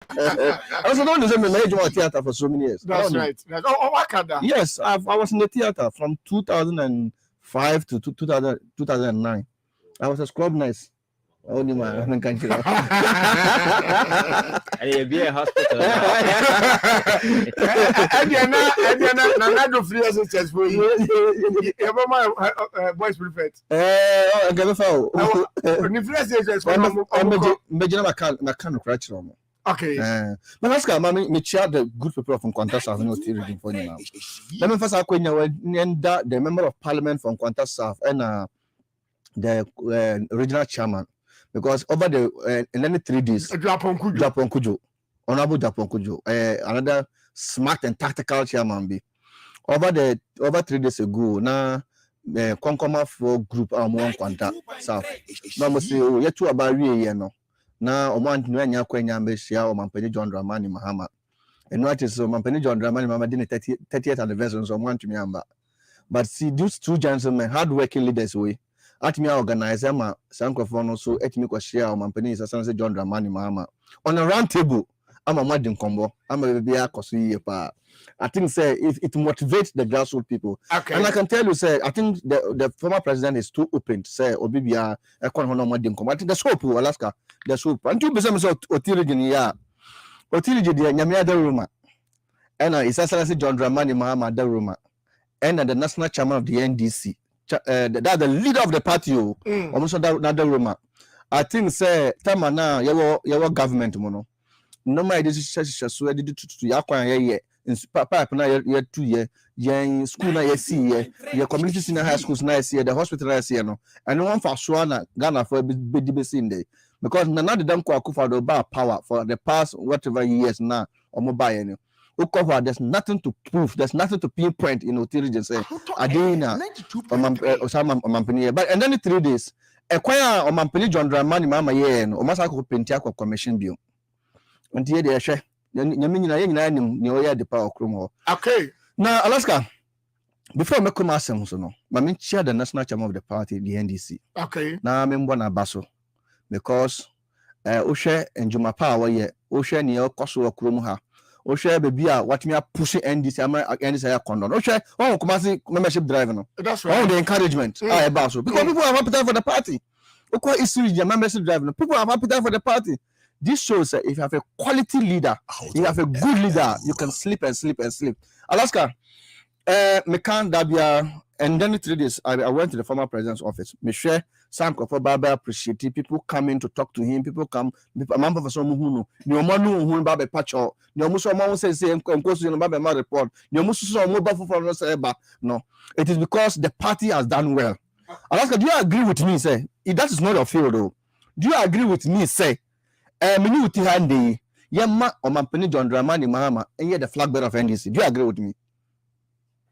I was not in the major theater for so many years. That's right. Yes, I was in the theater from 2005 to 2009. I was a scrub nurse. Only man can you. And be a hospital. And you're not free as a chest for you. Boys prefect. I get a foul. When you feel I can't crash on. Okay. But that's why me chair the good people from Qantas have no theory for you now. Let me first when the member of parliament from Qantas South and the regional chairman. Because over the in any 3 days, Japan Kujo, Honorable Japan Kujo, another smart and tactical chairman be over 3 days ago. Now the Concoma 4 group are more Qantas South. Now we say you two about you know. Now Oman Nuanya Kwenya Beshia or Mampeni John Dramani Mahama. And what is so Mampeni John Dramani Mahama did 30th anniversary so one to me. But see these two gentlemen, hard-working leaders way. At me organizer ma Sankophone so at me share or Mampeni is a John Dramani Mahama. On a round table, I'm a wedding combo. I'm a baby. I think say if it motivates the grassroots people. Okay. And I can tell you say I think the former president is too open to say Obibia a con wedding combo. I think the scope Alaska, the soup. And 2% of Otirigin ya. Otirigi the Nyamia the Roma. And it's Excellency John Dramani Mahama the Roma. And the national chairman of the NDC. That's the leader of the party. Almost that the Roma. I think say time now your government mono. No my decision so did to yakwan ye in pipe na ye 2 year ye school na ye see ye community senior high schools na ye the hospital na ye no and one for so na Ghana for be in there because na the dam kwa kufa do ba power for the past whatever years now or mobile no ukwa there's nothing to prove, there's nothing to pinpoint in Otirigin say adina Osama Mampeni but and then 3 days ekwaya o Mampeni John Dramani Mahama ye no o masa ko pentia ko commission bill. Until they share, the power chrome. Okay. Now, Alaska, before I come ask them, so no, I chair the national chairman of the party, the NDC. Okay. Now I'm one basso because Oshe and Juma Power, Oshe near Kosovo Krumha. Oshe baby, what me are pushing NDC, NDC condon. Oshe, come membership driver. That's right. All the encouragement, basso because people have appetite for the party. Okay, it's your membership driver. People have appetite for the party. This shows that if you have a quality leader, you have a good leader, you can sleep and sleep and sleep. Alaska, Mekan Dabia, and then 3 days, I went to the former president's office. Michelle, Sam Kofa Baba appreciated people coming to talk to him. People come, Mamma for some who know, Niomanu, Baba Pacho, Niomuso says, and goes to the Baba report, Niomuso mobile for no. It is because the party has done well. Alaska, do you agree with me, say? That is not your field, though. Do you agree with me, say? Minuti handi yamma o Mampeni John Dramani Mahama and the flag bearer of NDC. Do you agree with me?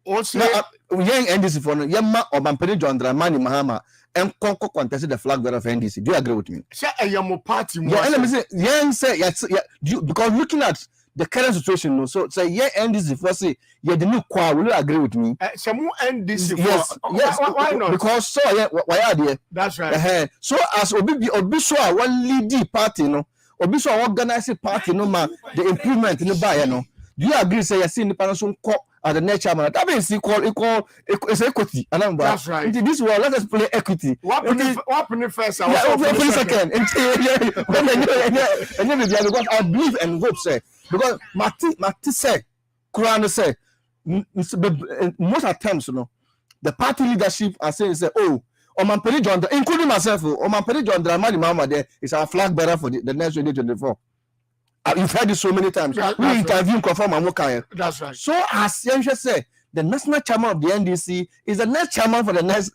Also, young NDC for yamma o Mampeni John Dramani Mahama and Conco contested the flag bearer of NDC. Do you agree with me? Say a young party. Young say yes, because looking at the current situation, so say yeah NDC for say yeah the new choir. Will you agree with me? Some NDC. Yes. Why not? Because so yeah, why are they? That's right. So as Obi so one leading party, no. Obi so organize party no ma the improvement in the buy no. Do you agree say you see independence at the next chairman? That means equal is equity. That's right. Into this world, let us play equity. What happened first? What second? And because I believe and hope say because Mati say Quran say most of times you know the party leadership are saying say Mampeni John, including myself, Mampeni John Dramani Mahama there is our flag bearer for the next 2024. You've heard it so many times. We interview confirm Amokaya. That's right. So as Yensha said, the national chairman of the NDC is the next chairman for the next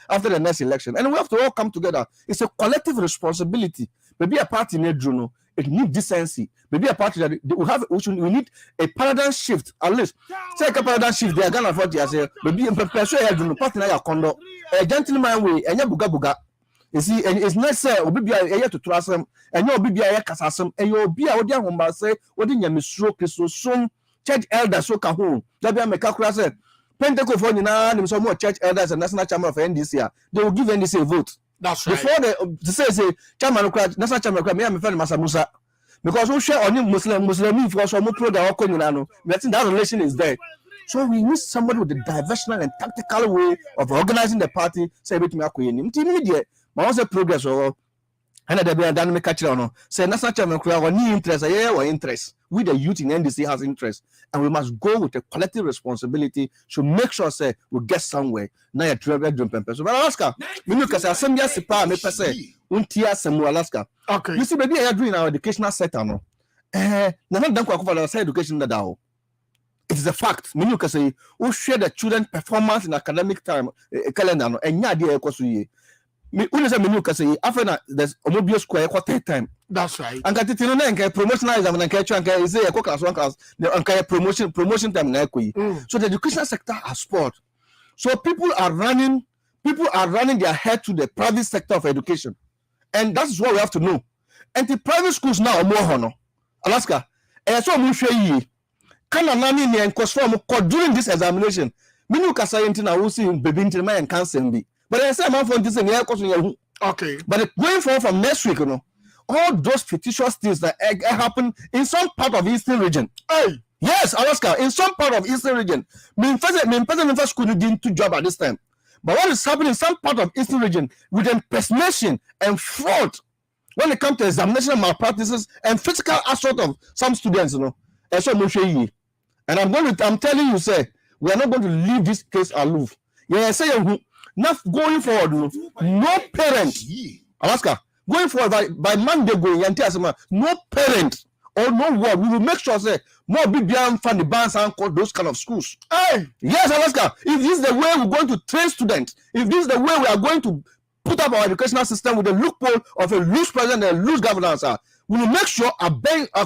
after the next election, and we have to all come together. It's a collective responsibility. Maybe a party need Juno. It needs decency. Maybe a party that we need a paradigm shift at least. Say a paradigm shift. They are gonna afford to say maybe in perpetual Juno party na condo a gentleman way and buga. You see, and it's not say obi a to trust them and you be a kasasem and you be a odia humba say what in your misro Christo soon church elders so can home. That be a mekakura say Pentecost for na some more church elders and national chairman of NDC. They will give NDC a vote. That's right. Before they say chairman of national chairman of me and my friend Masa Musa. because we share only Muslim for some pro that I think that relation is there. So we need somebody with the diversional and tactical way of organizing the party. Say bit me akoye. But once the progress or and the dynamic catcher no say national chairman or any interest or interest. We the youth in NDC has interest, and we must go with a collective responsibility to make sure say we get somewhere. Now you travel jump and so. But Alaska, we look at some years sepa me per se. Untia some Alaska. Okay. You see, maybe I are doing our educational sector no. Na not done for say education that now. It is a fact. We look at say who share the children performance in academic time calendar no. And idea ekosuye. Me unese me look at say after that there's Omobio Square quarter time. That's right. And got it in a promotional exam and I say a class 1 class, the promotion time. So the educational sector has sport. So people are running their head to the private sector of education. And that's what we have to know. And the private schools now are more honor. Alaska. And so I'm sure can and during this examination. Minu Kasayenti na will see baby into my and cancer be. But I say I'm for this and okay. But going forward from next week, all those fictitious things that happen in some part of Eastern region. Hey, yes, Alaska, in some part of Eastern region. Me first school didn't do job at this time. But what is happening in some part of Eastern region with impersonation and fraud when it comes to examination malpractices and physical assault of some students, and so and I'm telling you, say, we are not going to leave this case aloof. Yeah, say not going forward, no parent, Alaska. Going forward by Monday going no parent or no word. We will make sure say more BBM fan the bands and those kind of schools. Hey, yes, Alaska. If this is the way we're going to train students, if this is the way we are going to put up our educational system with the loophole of a loose president and a loose governance, we will make sure a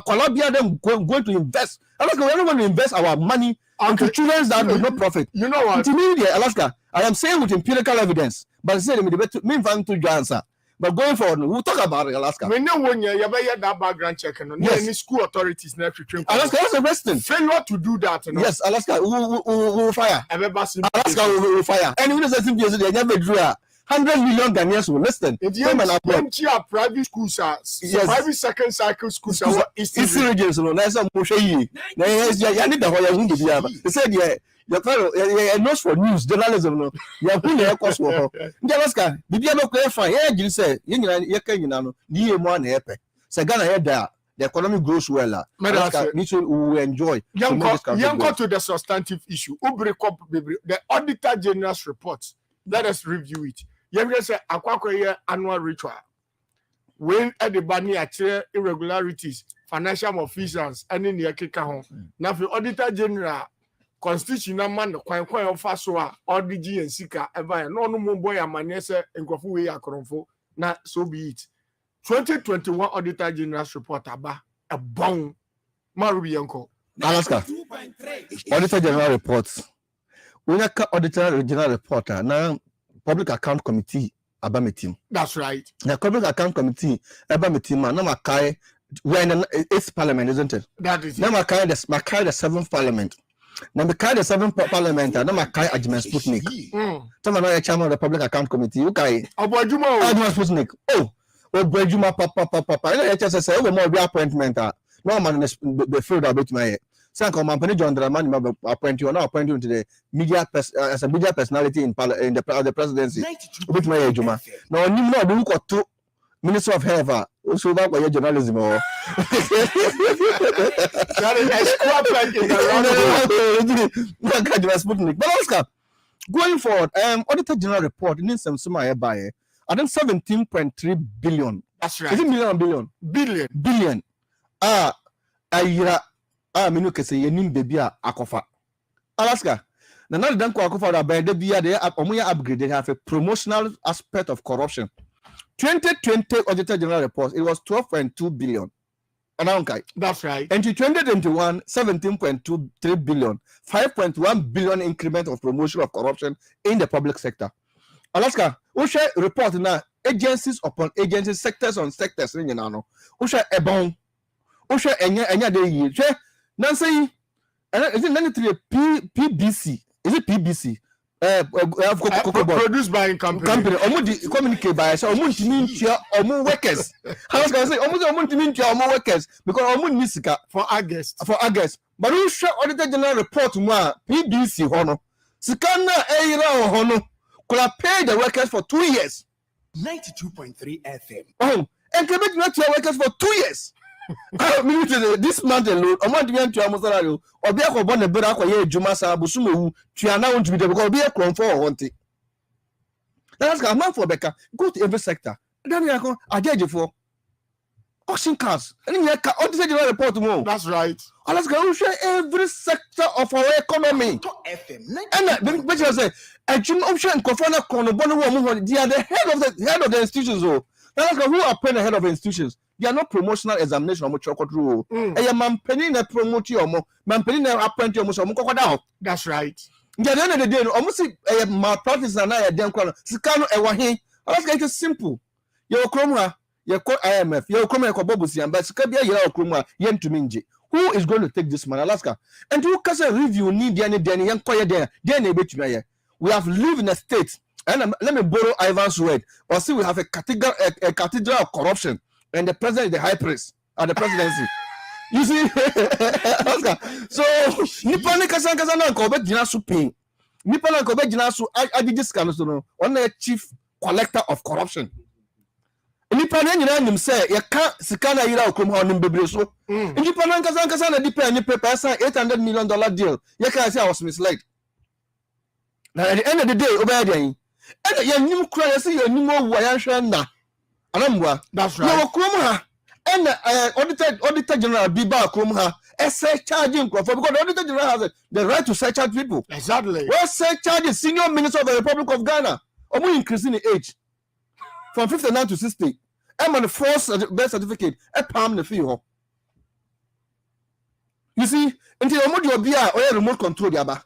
Columbia them going to invest. Alaska, we're not going to invest our money into children that will not profit. You know what? Intermediate, Alaska. I am saying with empirical evidence, but I said me fan to answer. But going forward, we'll talk about it, Alaska. We know when you have that background check, and any school authorities never train. Alaska, that's the best thing. Failure to do that. Yes, Alaska, we will fire. Alaska, we will fire. And when the Simpieso, they never drew 100 million Ghanaians will listen. The private schools are private second cycle schools are Eastern regions. That's a Moshe. They said, yeah. The knows for news journalism no ya hu na ekos wo ho ndi Alaska bibia no kwa fine ya giri say ye kan nyina no ni ye mu na epe say Ghana here da the economy grows well Alaska need to enjoy young to the substantive issue the auditor general's report. Let us review it. You say akwakoye annual ritual when at the bani actual irregularities financial malfeasance and in the keka ho na the auditor general constitutional man kwan of faso or the GNC ever no boy amane se nkofo we akoronfo na so be it. 2021 auditor general's report aba a bon marubi yanko Alaska auditor general reports when auditor general report na public account committee aba meeting. That's right. The public account committee aba meeting na makai we're in the 8th parliament, isn't it? That is it. Na makai the 7th parliament. Now, the kind of 7th parliament, I'm a Kai Ajman Sputnik. Someone I chairman of the public account committee. Okay. Ajman Sputnik. Oh, Brejuma, Papa. I just say, more reappointment. No man, the field of it. My son, company John Draman, appoint you, now appoint you to the media as a media personality in the presidency. With my Juma. No, you know, the look or two Minister of Health. Also, that way journalism or that is a squad like in but Oscar, going forward, auditor general report in some summer by I think 17.3 billion. That's right. Is it million or billion? Billion. Minuke say yenim baby akofa. Alaska. Now the danko akofa by the bia they upgrade. They have a promotional aspect of corruption. 2020 auditor general report, it was 12.2 billion. That's right. And to 2021, 17.23 billion, 5.1 billion increment of promotion of corruption in the public sector. Alaska, we share report now agencies upon agencies, sectors on sectors. We share a bond. We share enya de yi. Share Nancy. Is it 93 PBC? Is it PBC? produced by company. Omo communicate by so omo ntimi ntua omo workers. How can I say omo ntimi ntua omo workers because omo ni sika for August. But we show auditor general report mu a PBC ho no. Sika na eyira ho no. Could have paid the workers for 2 years. 92.3 FM. Oh, and Quebec not your workers for 2 years. This month alone, I want to be to our salary. Or be a cobon a better acquire Jumasa Busumu to announce to be the because be a crown for one thing. That's a man for Becca. Go to every sector. Then I judge you for auction cars. And you can report tomorrow. That's right. Let's go share every sector of our economy. And but you say, a Jim option Kofana Konobono, they are the head of the institutions. That's who are paying the head of the institutions. They are not promotional examination or chocolate rule. A man penny a promote you or man penny a apprentice or That's right. At the end of the day, almost a malpractice and I a damn corner. Sikano Ewahi. Let's get it simple. Your Chroma, your IMF, your Chroma Kobobusian, but Skabia Chroma, Yen to Minji. Who is going to take this man, Alaska? And who can say review need Danny young choir there? We have lived in a state, and let me borrow Ivan's word, or see we have a cathedral of corruption, and the president is the high priest of the presidency. You see, so Nippon Kasan Kobe Jinasu pay. Nippon Kobe Jinasu, I did this kind of one chief collector of corruption. Nippon and say, you can't Sikana Ira come on in Bebriso. Nippon Kasan depend on paper, $800 million deal. You can't say I was misled. Now at the end of the day, Obadiah, and your new cry, see your new Wayanshana. Anamwa, that's right. No, Krumha. And Auditor General Biba Krumha, essay charging because Auditor General has the right to search out people. Exactly. Well, search charges Senior Minister of the Republic of Ghana, or we increasing the age from 59 to 60. I'm on the first birth certificate, a palm the fee. You see, until Omodio Bia or remote control Yaba.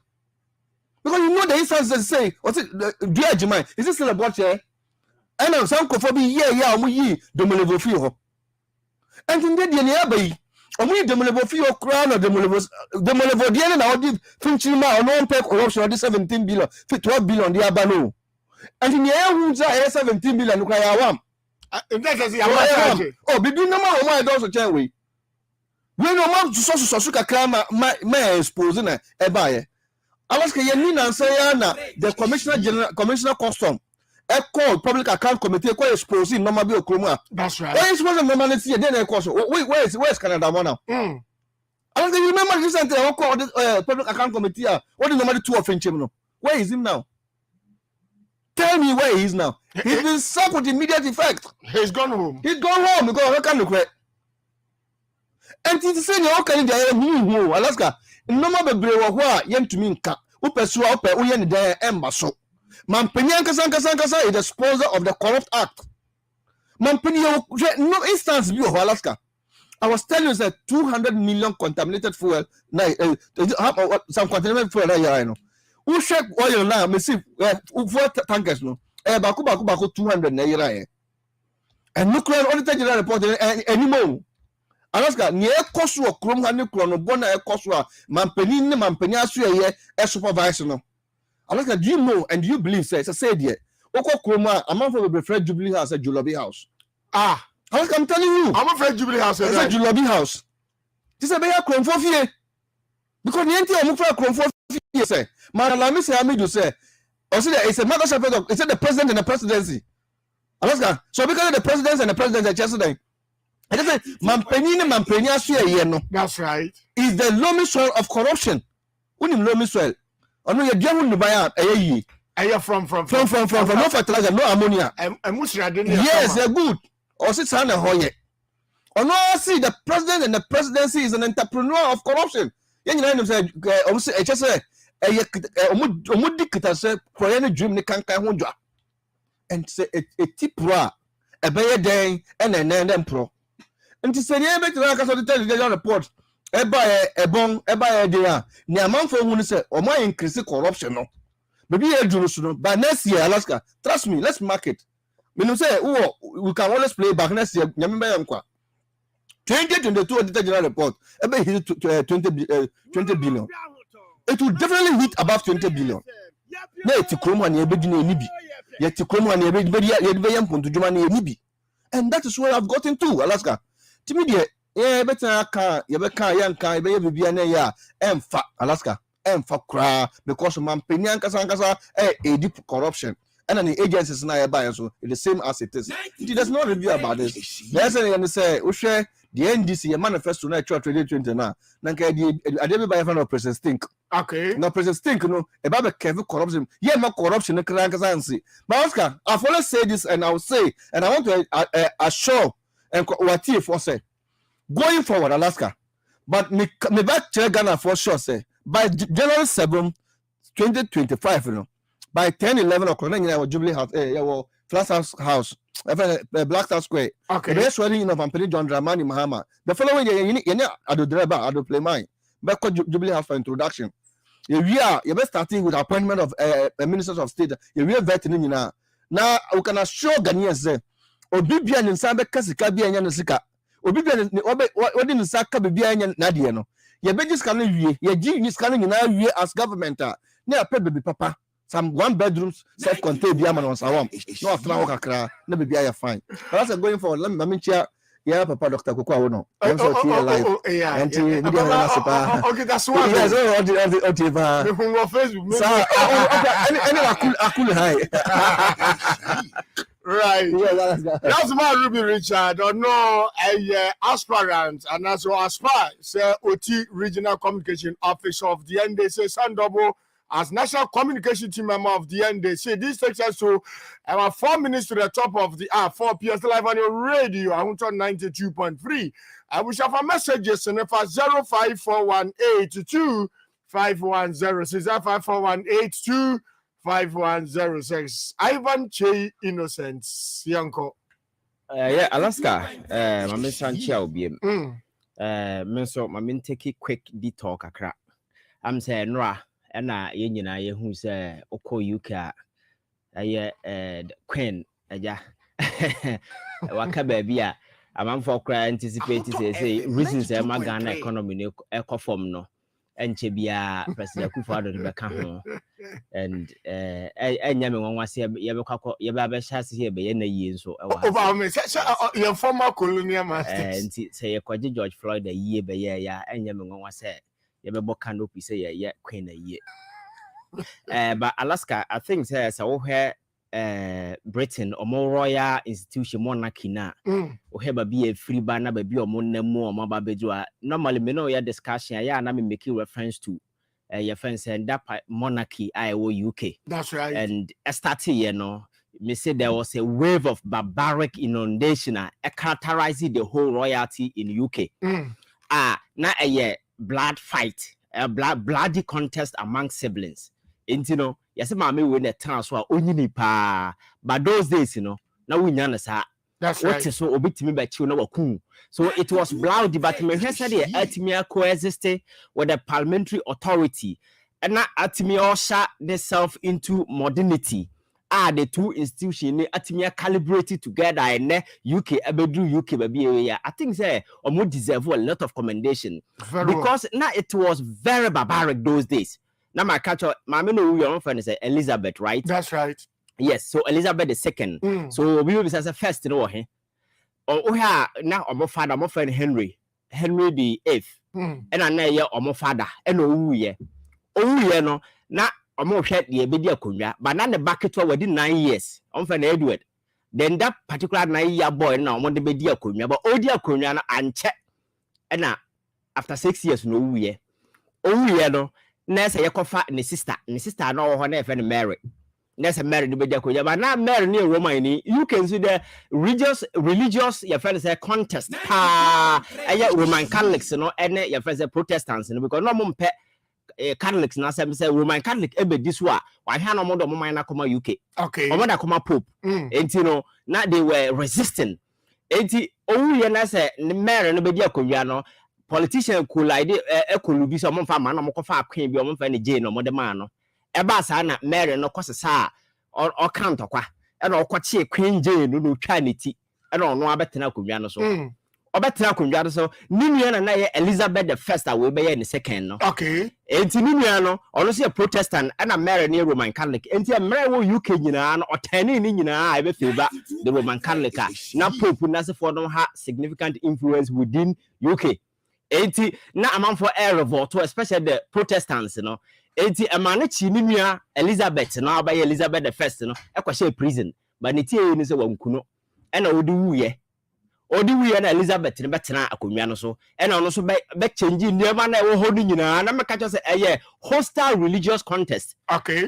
Because you know the instance they say, what's it, dear Jemai, is this still a watch here? And I'm some cophobia, yeah, we demolible feel. And in the nearby, only demolible feel crown or demolible Diana, I did Finchima or non pay corruption of the 17 billion, 12 billion, the Abano. And in the air, who's 17 billion, look I am. Oh, baby, no more, my daughter, can we? We no more to Sosuka Krama, my exposing a buyer. Alaska Yanina Sayana, the Commissioner Custom, a call public account committee, quite exposing Nomabio Kruma. That's right. Where is one of normality? Then a course. Where's Canada now? I don't remember recently. I called the public account committee. What is normally 2 of Finchim? Where is him now? Tell me where he is now. He's been sacked with immediate effect. He's gone home. Because I can't look right. And it's saying, okay, Alaska. No matter where yen to mean cat, who pursue up a uyen there embasso. Mampenyan Kasan is the sponsor of the Corrupt Act. Mampenyan, no instance view of Alaska. I was telling you that 200 million contaminated fuel, some contaminated fuel, I know. Who check oil now, me see, 4 tankers, no, Baku 200 naira. And nuclear auditor general reported anymore. Alaska, near Kosua, Krumhani Chrono, Bona, Kosua, Mampeni, a supervisor. Alaska, do you know and do you believe, says, I said, yeah, Oko Kroma, I'm not from the Fred Jubilee House at Julabi House. Alaska, I'm telling you, I'm afraid Jubilee House is at Julabi House. This is a better Chrome for fear. Because the entire Mufa Chrome for fear, say, Madame say, I made you say, or say, it's a matter of, it's the president and the presidency. Alaska, so because of the presidents and the president are yesterday. I just say, Mampenia, that's right. Is the loamy soil of corruption. Unim loamy soil. Ono ye dwemu no buy ayi. Ayi from no fertilizer, no ammonia. Yes, they're good. Or sit down and hoye. Ono see the president and the presidency is an entrepreneur of corruption. Yen you say just say omu dictator say koyane dream ne kankan ho dwa. And say a tipra e beye den and then pro. And to say the television report, there. Near month for who say, or my increase corruption. No, maybe a Jerusalem, but next year, Alaska, trust me, let's mark it. We say, we can always play back next year. 2022 Auditor General report, about 20 billion. It will definitely hit above 20 billion. na eti kromo na ebedi na enibi yeti kromo na ebedi yedi yam ponto djuma na enibi and that is where I've gotten to Alaska timi de better aka yebeka yanka ebe bibia na ya emfa Alaska emfa kra because man penya nkasa deep corruption and the agencies na ya buy so the same as it is there's no review about this there's any say we share the NDC your manifesto na church 2020 na nka ade buy fan of President Stink okay no President Stink no e ba be corruption yeah ma corruption kra nkasa ansi but Oscar I follow say this and I will say and I want to assure and what if for say going forward Alaska but me back to Ghana for sure say by January 7 2025 you know by 10-11 o'clock na our Jubilee House our Flat House Black House Square okay the swearing in of Ampere John Dramani Mahama the following year you ado driver ado play mine back to Jubilee House for introduction we are starting with appointment of ministers of state we are vetting now we can assure Ghanaians say obi bia ne nsa be kasika bia nya ne sika obi bia odi ne nsa ka bia nya na de no ye be just can wie ye gi ni scan nyina wie as government na pay baby papa some one bedrooms self contained bia man on sawam no after work akra na baby are fine that's going for let me chia yeah papa Dr. Koko awo no I'm so here live and media na sepa okay that's why yes on Facebook so any akul high right yeah that's my Ruby Richard or no aspirant and also aspire say OT regional communication officer of the NDC Sandobo as national communication team member of the NDC. This takes us to our 4 minutes to the top of the hour. 4 PS live on your radio. I want on 92.3. I wish have a messages and if 054182 5106 54182 5106. Ivan Che Innocence Yanko. Yeah, Alaska. Mama Sanchia obiem. So mama take a quick detour kakra. I'm saying Nora. Na ye nyina ye hu se okọ UK aye queen aja waka ba bia amanfo kra anticipate say reasons e ma Ghana economy ne ekofom no enche bia president Akufo-Addo de beka ho and enya me wonwa se ye bekakọ ye ba be chase ye be ye na yie nso e wa over me your former colonial masters nti say ye kwaje George Floyd yie be ye ya enya me wonwa se yebebo canopy say yeah queen a year. But Alaska, I think says so where Britain or more royal institution monarchy na o have be a free banner baby or monemo or mababedua. Normally me know your discussion yeah na me make reference to your friends and that monarchy UK. That's right. And starting you know me say there was a wave of barbaric inundation characterizing the whole royalty in UK. Na a year blood fight, a bloody contest among siblings. And you know, yes, mammy win a transfer only pa. But those days, you know, now we know that's what right. Is so obit me by you cool. So it was bloody, but me said the Atimia coexisted with the parliamentary authority, and not Atimia usher themselves into modernity. The two institutions Atimia calibrated together and UK abedu UK baby. I think say or more deserve a lot of commendation because now it was very barbaric those days. Now my catch my know your own friend is Elizabeth, right? That's right. Yes, so Elizabeth II. So we will be as a first, you know, oh yeah, now my father, my friend Henry the VIII, and I know my father, and oh yeah, no, now. Almost had the media kunya, but not the bucket within 9 years. On for Edward. Then that particular 9-year boy now want the media kunya, but oh dear kunya and check. And now after 6 years, no year. Oh yeah, no. Nurse a coffee and sister no her friend married. Nurse married the media kunya, but not married near Romani. You can see the religious your friend say contest. Roman Catholics, you know, and your friends are Protestants, because no mum pet. Catholics na say Roman Catholic ebe this wa ha no mo do mo man na koma UK okay o mo da koma pope enti no na they were resisting enti owuye na say mere no be di akonnwa no politician collide ekolubi so mo fa ma na mo kofa akwan bi o mo fa ne je no mo de ma no e ba sa na mere no kosesa o count kwa e na o kwache queen je no twa ne ti e na ono abetena akonnwa no so obetra akondwa so ni nua na ye Elizabeth the first we be ye the second no okay enti ni nua no ono so Protestant na Mary ne Roman Catholic enti Mary wo UK nyina no otani ni nyina e be favor the Roman Catholic na pope na se for no ha significant influence within UK enti na amanfo revolt especially the Protestants no enti emane chi ni nua Elizabeth na obaye Elizabeth the first no e kwahye prison but ne tie ni se wankuno e na odi wuye na Elizabeth ne betena akonwa no so e na ono so be change niema na wo hodu nyina na meka cho se eye hostile religious contest okay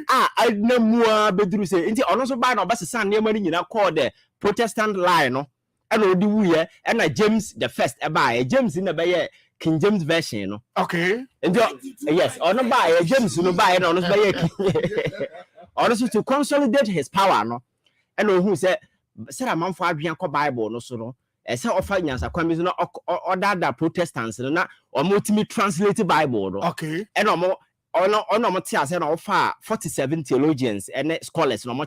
na mua beduru se enti ono so ba na obasesa niema ni nyina called the Protestant line no e na odi wuye e na James the first e ba James na be ye King James version no okay enti yes ono ba James no ba na ono so be ye ono so to consolidate his power no e na ohu se sera manfo adwen ko Bible no so no ese offer nyansa kwame no order Protestants no na omotimi translate Bible no okay and ono tia say na offer 47 theologians and scholars no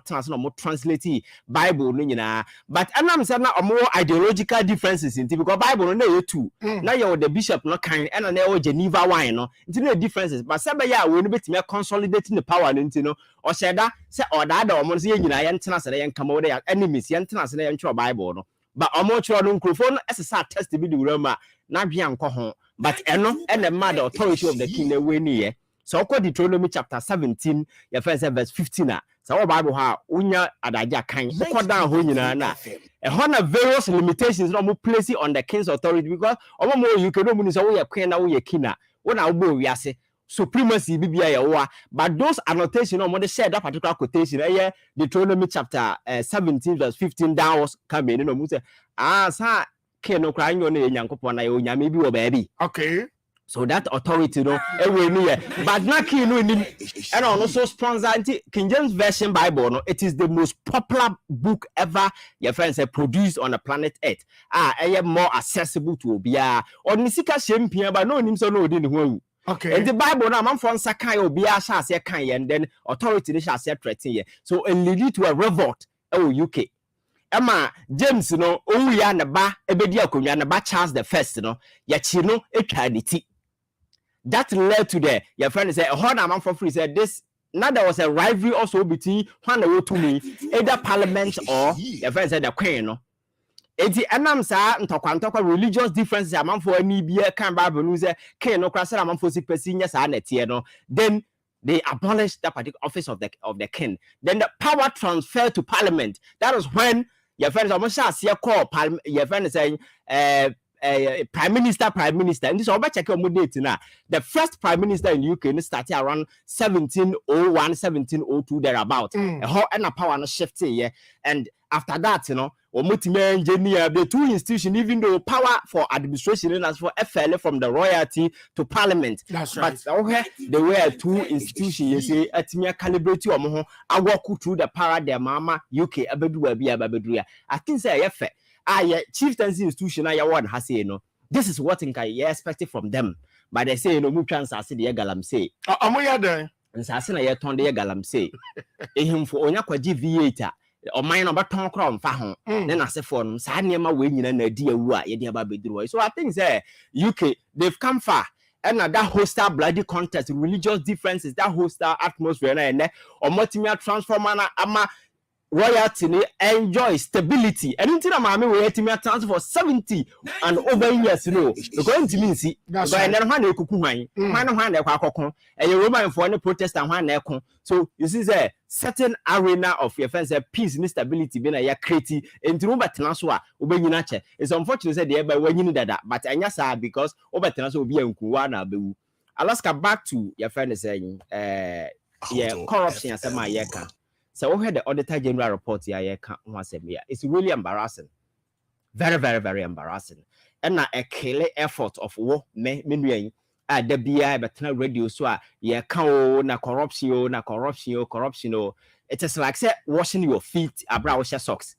translate Bible no nyina but anam say na omo ideological differences in because Bible no na ye two na ye the bishop no kan and na ye Geneva wine no nti na differences but say be ya we no betimi consolidating the power no nti no o sheda say order da omo say nyina ye ntena say ye nkama we the enemies ye ntena say ye ntwe Bible no but omochro no microphone esesa test bi di wurama na dwe anko ho but eno ene ma the authority of the king na we ni ye so ko Deuteronomy chapter 17 ya first verse 15 so wo Bible ha unya adaja kan ko dan ho nyina na e ho na various limitations no mo place on the king's authority because omo mo you can no mu ni so wo ye queen na wo ye king na wo na wo bo wiase supremacy bibia ye wo but those annotation no mo de share that particular quotation Deuteronomy chapter 17 verse 15 downwards come in no mo say sa king no kra nyo na Nyankopon na ye onyame bi wo baabi okay so that authority no we ni but na king no ni and also sponsor King James version Bible no it is the most popular book ever your friends have produced on the planet Earth more accessible to obia on sika shempia but no nim so no odi ni ho okay and the Bible now man for sakai obia sha se kan ye and then authority ni sha se threaten ye so it lead to a revolt UK Emma James no owu ya na ba ebedi akonwa na ba Charles the first no ya chi no etwa ni ti that led to the your friend say a man for free said this now there was a rivalry also between one or two me either parliament or your friend said the queen no eti anam sa ntokwa religious differences among for any bia kan Bible no say king no kwase among for sick person nya sa na tie no then they abolished that particular office of the king then the power transferred to parliament that was when your friends almost say call your friend saying prime minister and this over check your date now the first prime minister in UK started around 1701 1702 thereabout how and power no shift here and after that engineer the two institutions even though power for administration and as for FLA from the royalty to parliament that's right but okay there were two institutions you say atimia calibrate omo ho walk through the paradigm mama UK abedu I think say fair chieftaincy institution na yawon ha say no this is what you expect from them but they say no mu transase de galamsey amoya den nsase na ye ton de galamsey ehimfo onya kwaji V8 oman no beton kro mfa ho ne nasefo no sa niema we nyina na di awu a ye de aba beduru so I think say UK they've come far and that hostile bloody contest religious differences that hostile atmosphere na ene omotimia transformer na ama royalty ni enjoy stability and until maame we etimi transfer for 70 and over years because it means but then hwan na ekuku hwan na kwa akokon Roman for any Protestant hwan na ekon so you see say certain arena of your friends peace and stability be na ya create enti betena so a obenyina che it's unfortunate say dey ba wanyini dada but anya sa because betena so obi ankuwa na abewu Alaska back to your friend saying corruption asema yeka. So we had the Auditor General report here. It's really embarrassing. Very, very, very embarrassing. And now a killer effort of war me the BI but na radio so na corruption. It is like say washing your feet wash socks.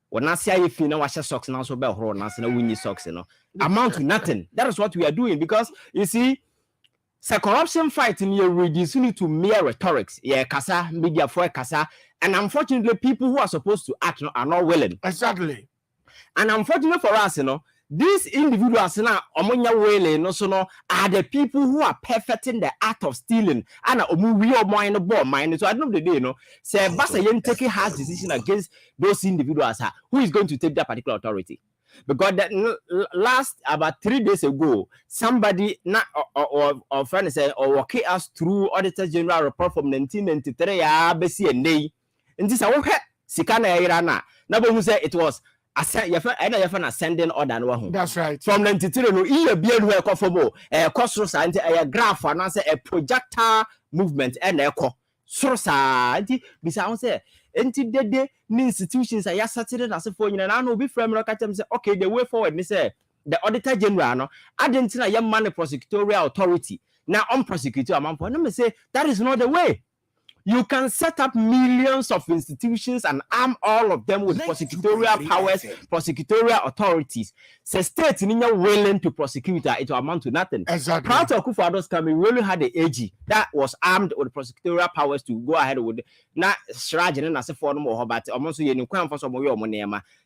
When I say if you know wash socks now so be horo na winny socks amount to nothing. That is what we are doing because you see so corruption fight in your reducing to mere rhetorics. Kasa, media for kasa. And unfortunately, people who are supposed to act are not willing. Exactly. And unfortunately for us, these individuals now omonya wele no so no are the people who are perfecting the art of stealing and omu real mind ball mind. So at the end of the day, you know, say Basa Yen taking hard decision against those individuals, who is going to take that particular authority? Because that last about 3 days ago, somebody not or friend said or walk us through Auditor General report from 1993 BC and day. And this I Sikana Irana. Now who said it was ascending order no. That's right. From 93 no e be enu ekofo cost and a graph and answer a projectile movement and echo. So sa anti bisa say enti dede ni institutions are certain as for you na no be frame no catch say okay the way forward ni say the Auditor General no adentina ye man prosecutorial authority now on prosecutor amampo no me say that is not the way. You can set up millions of institutions and arm all of them with prosecutorial powers, prosecutorial authorities. So state are willing to prosecute it will amount to nothing. Exactly. Prior to Akufo-Addo's coming, we only had the AG that was armed with prosecutorial powers to go ahead with not Shraj and as a form of but almost you can for some more money.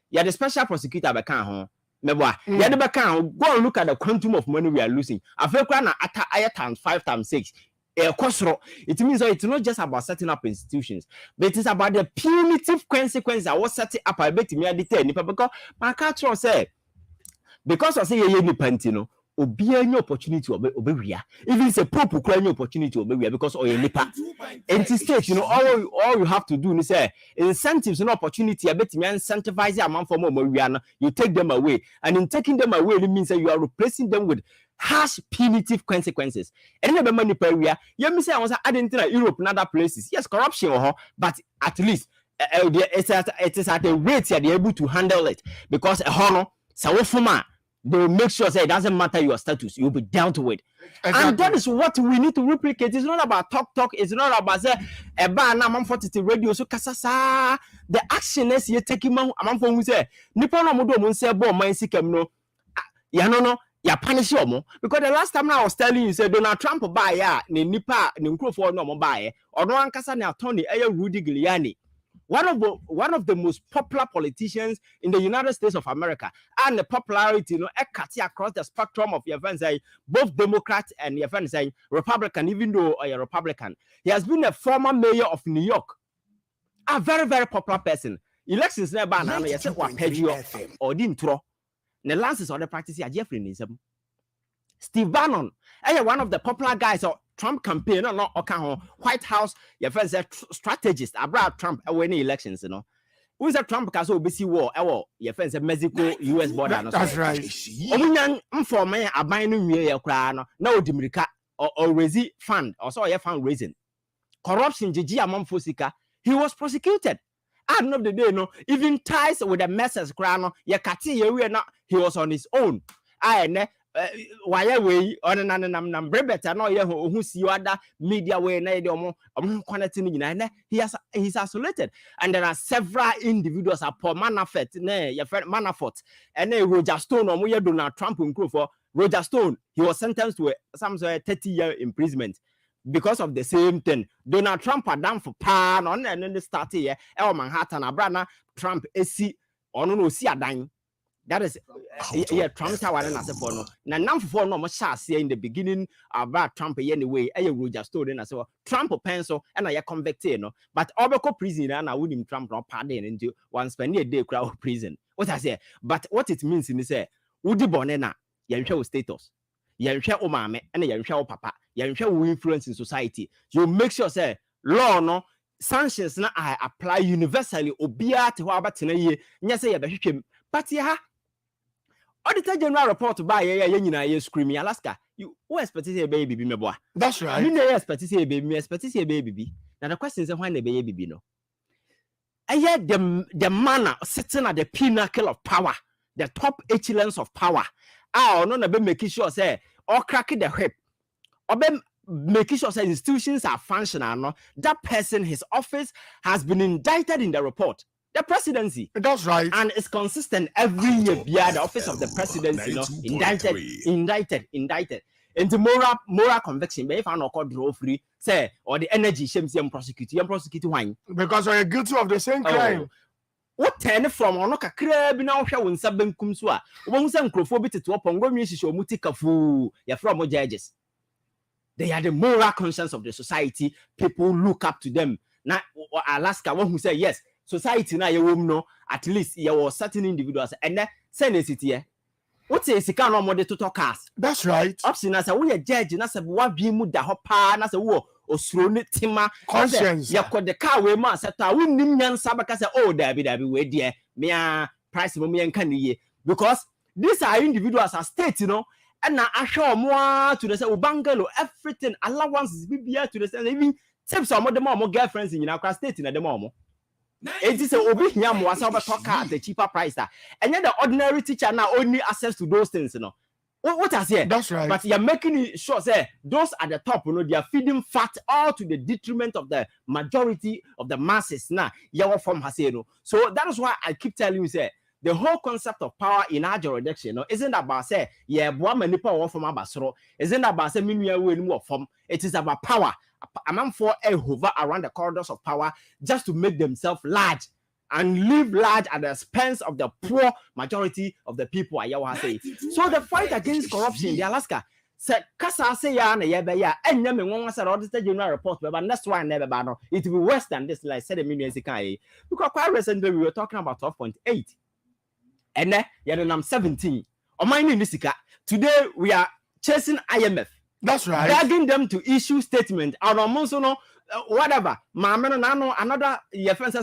Yeah, the special prosecutor can home. Go and look at the quantum of money we are losing. I feel at times 5 times 6. It means that it's not just about setting up institutions, but it's about the punitive consequences I was setting up. I bet me I detail because my culture say because I say you pantino obi any opportunity obe even say pope cry any opportunity obe because or you nipa state, you know, all you have to do is say incentives and opportunity I bet me incentivize a man for more you take them away, and in taking them away it means that you are replacing them with harsh punitive consequences. And remember money per year. You say I was adding to Europe and other places. Yes, corruption, but at least it is at a rate they're able to handle it because a honor, so they will make sure say it doesn't matter your status, you'll be down to it. Exactly. And that is what we need to replicate. It's not about talk. It's not about say a ban I'm for the radio. So kasasa the action is you taking I'm for say Nippon Modo say bo man sikem no. Ya no. Ya punish you because the last time I was telling you said Donald Trump buy ya ni nipa ni nkrofo no mo buy or no ankasa ni attorney Rudy Giuliani, one of the most popular politicians in the United States of America, and the popularity cut across the spectrum of your friends say both Democrat and your friends say Republican, even though a Republican. He has been a former mayor of New York, a very very popular person. Elections never now you say what page you or didn't throw. The lances on the practice are Jeffrey Nism. Steve Bannon, one of the popular guys of Trump campaign, not White House, your friend said strategist about Trump winning elections, you know. Who's a Trump because of BC war, your friend said Mexico, US border. That's right. For me, a binding year crown, no Dimrica or Resi fund, or so a fundraising. Corruption, Gigi Amon Fusika, he was prosecuted. At the end of the day, no, even ties with the message crown, he was on his own. Why way on an better no who see other media way he's isolated, and there are several individuals Paul Manafort your friend Manafort and Roger Stone or Donald Trump for Roger Stone. He was sentenced to some 30-year imprisonment because of the same thing. Donald Trump are down for pan on and then they start here Manhattan Abrana Trump AC or no see a dime. That is Trump tower and as a for no. Now for no much say in the beginning about Trump anyway. Roger Stone as well. Trump pencil and I convicted no. But Obeko prison and I wouldn't Trump not pardon into one spend a day crowd prison. What I say, but what it means in say would the bonena show status. You share mame and you share papa. You share influence in society. You make sure say law no sanctions na I apply universally obia to how about ye. Yes, say you but yeah. Auditor General report by ye screaming Alaska. You who expect to say baby be me boy? That's right. You know expect to say baby, me expect to say baby. Now the question is when the baby no. I hear the manner sitting at the pinnacle of power, the top echelons of power. No be making sure say or cracking the whip. Or be making sure say institutions are functional. No, that person, his office has been indicted in the report. The presidency. That's right. And it's consistent every year. Yeah, the office of the presidency, indicted. And the moral conviction, but if I'm not called draw free, say, or the energy shames prosecute wine. Because you're guilty of the same crime. what turn from ono kakra bi na ohwa won nsa benkum so a wo say nkrofo bi tete opongo nwi hihye omutika fu ya from judges. They are the moral conscience of the society. People look up to them. Now, Alaska, one who say yes, society now you know at least you were certain individuals and then send a city. What's a sika no more to talk cast? That's right. Option as a we a judge, and as a what be muda hopa, as a war or slowly timber Conscience. You call the car we must set our winning young sabacas. Oh, there be way, dear. Me price of me and candy because these are individuals are state, you know. And now I show more to the bungalow, everything allowances BBA to the even tips on the more girlfriends in our state in the moment. It is a obi yam was over talk at the cheaper price. And yet the ordinary teacher now only access to those things, you know. What I say? That's right. But you're making it sure, say those at the top, you know, they are feeding fat all to the detriment of the majority of the masses. Now, you're from Haseno. So that is why I keep telling you, say. The whole concept of power in our jurisdiction, no, isn't about say, yeah, one manipa or from Abasro, isn't about say, more from it is about power. A man for a hover around the corridors of power just to make themselves large and live large at the expense of the poor majority of the people. I say. So the fight against corruption in the Alaska said, Kasa say ya na ya, and Yaman one said auditor general report, but that's why I never banner. It will be worse than this, like 7 million. Because quite recently we were talking about 12.8. And then I'm 17. On my name is today we are chasing IMF. That's right. Begging them to issue statement. And almost whatever. No another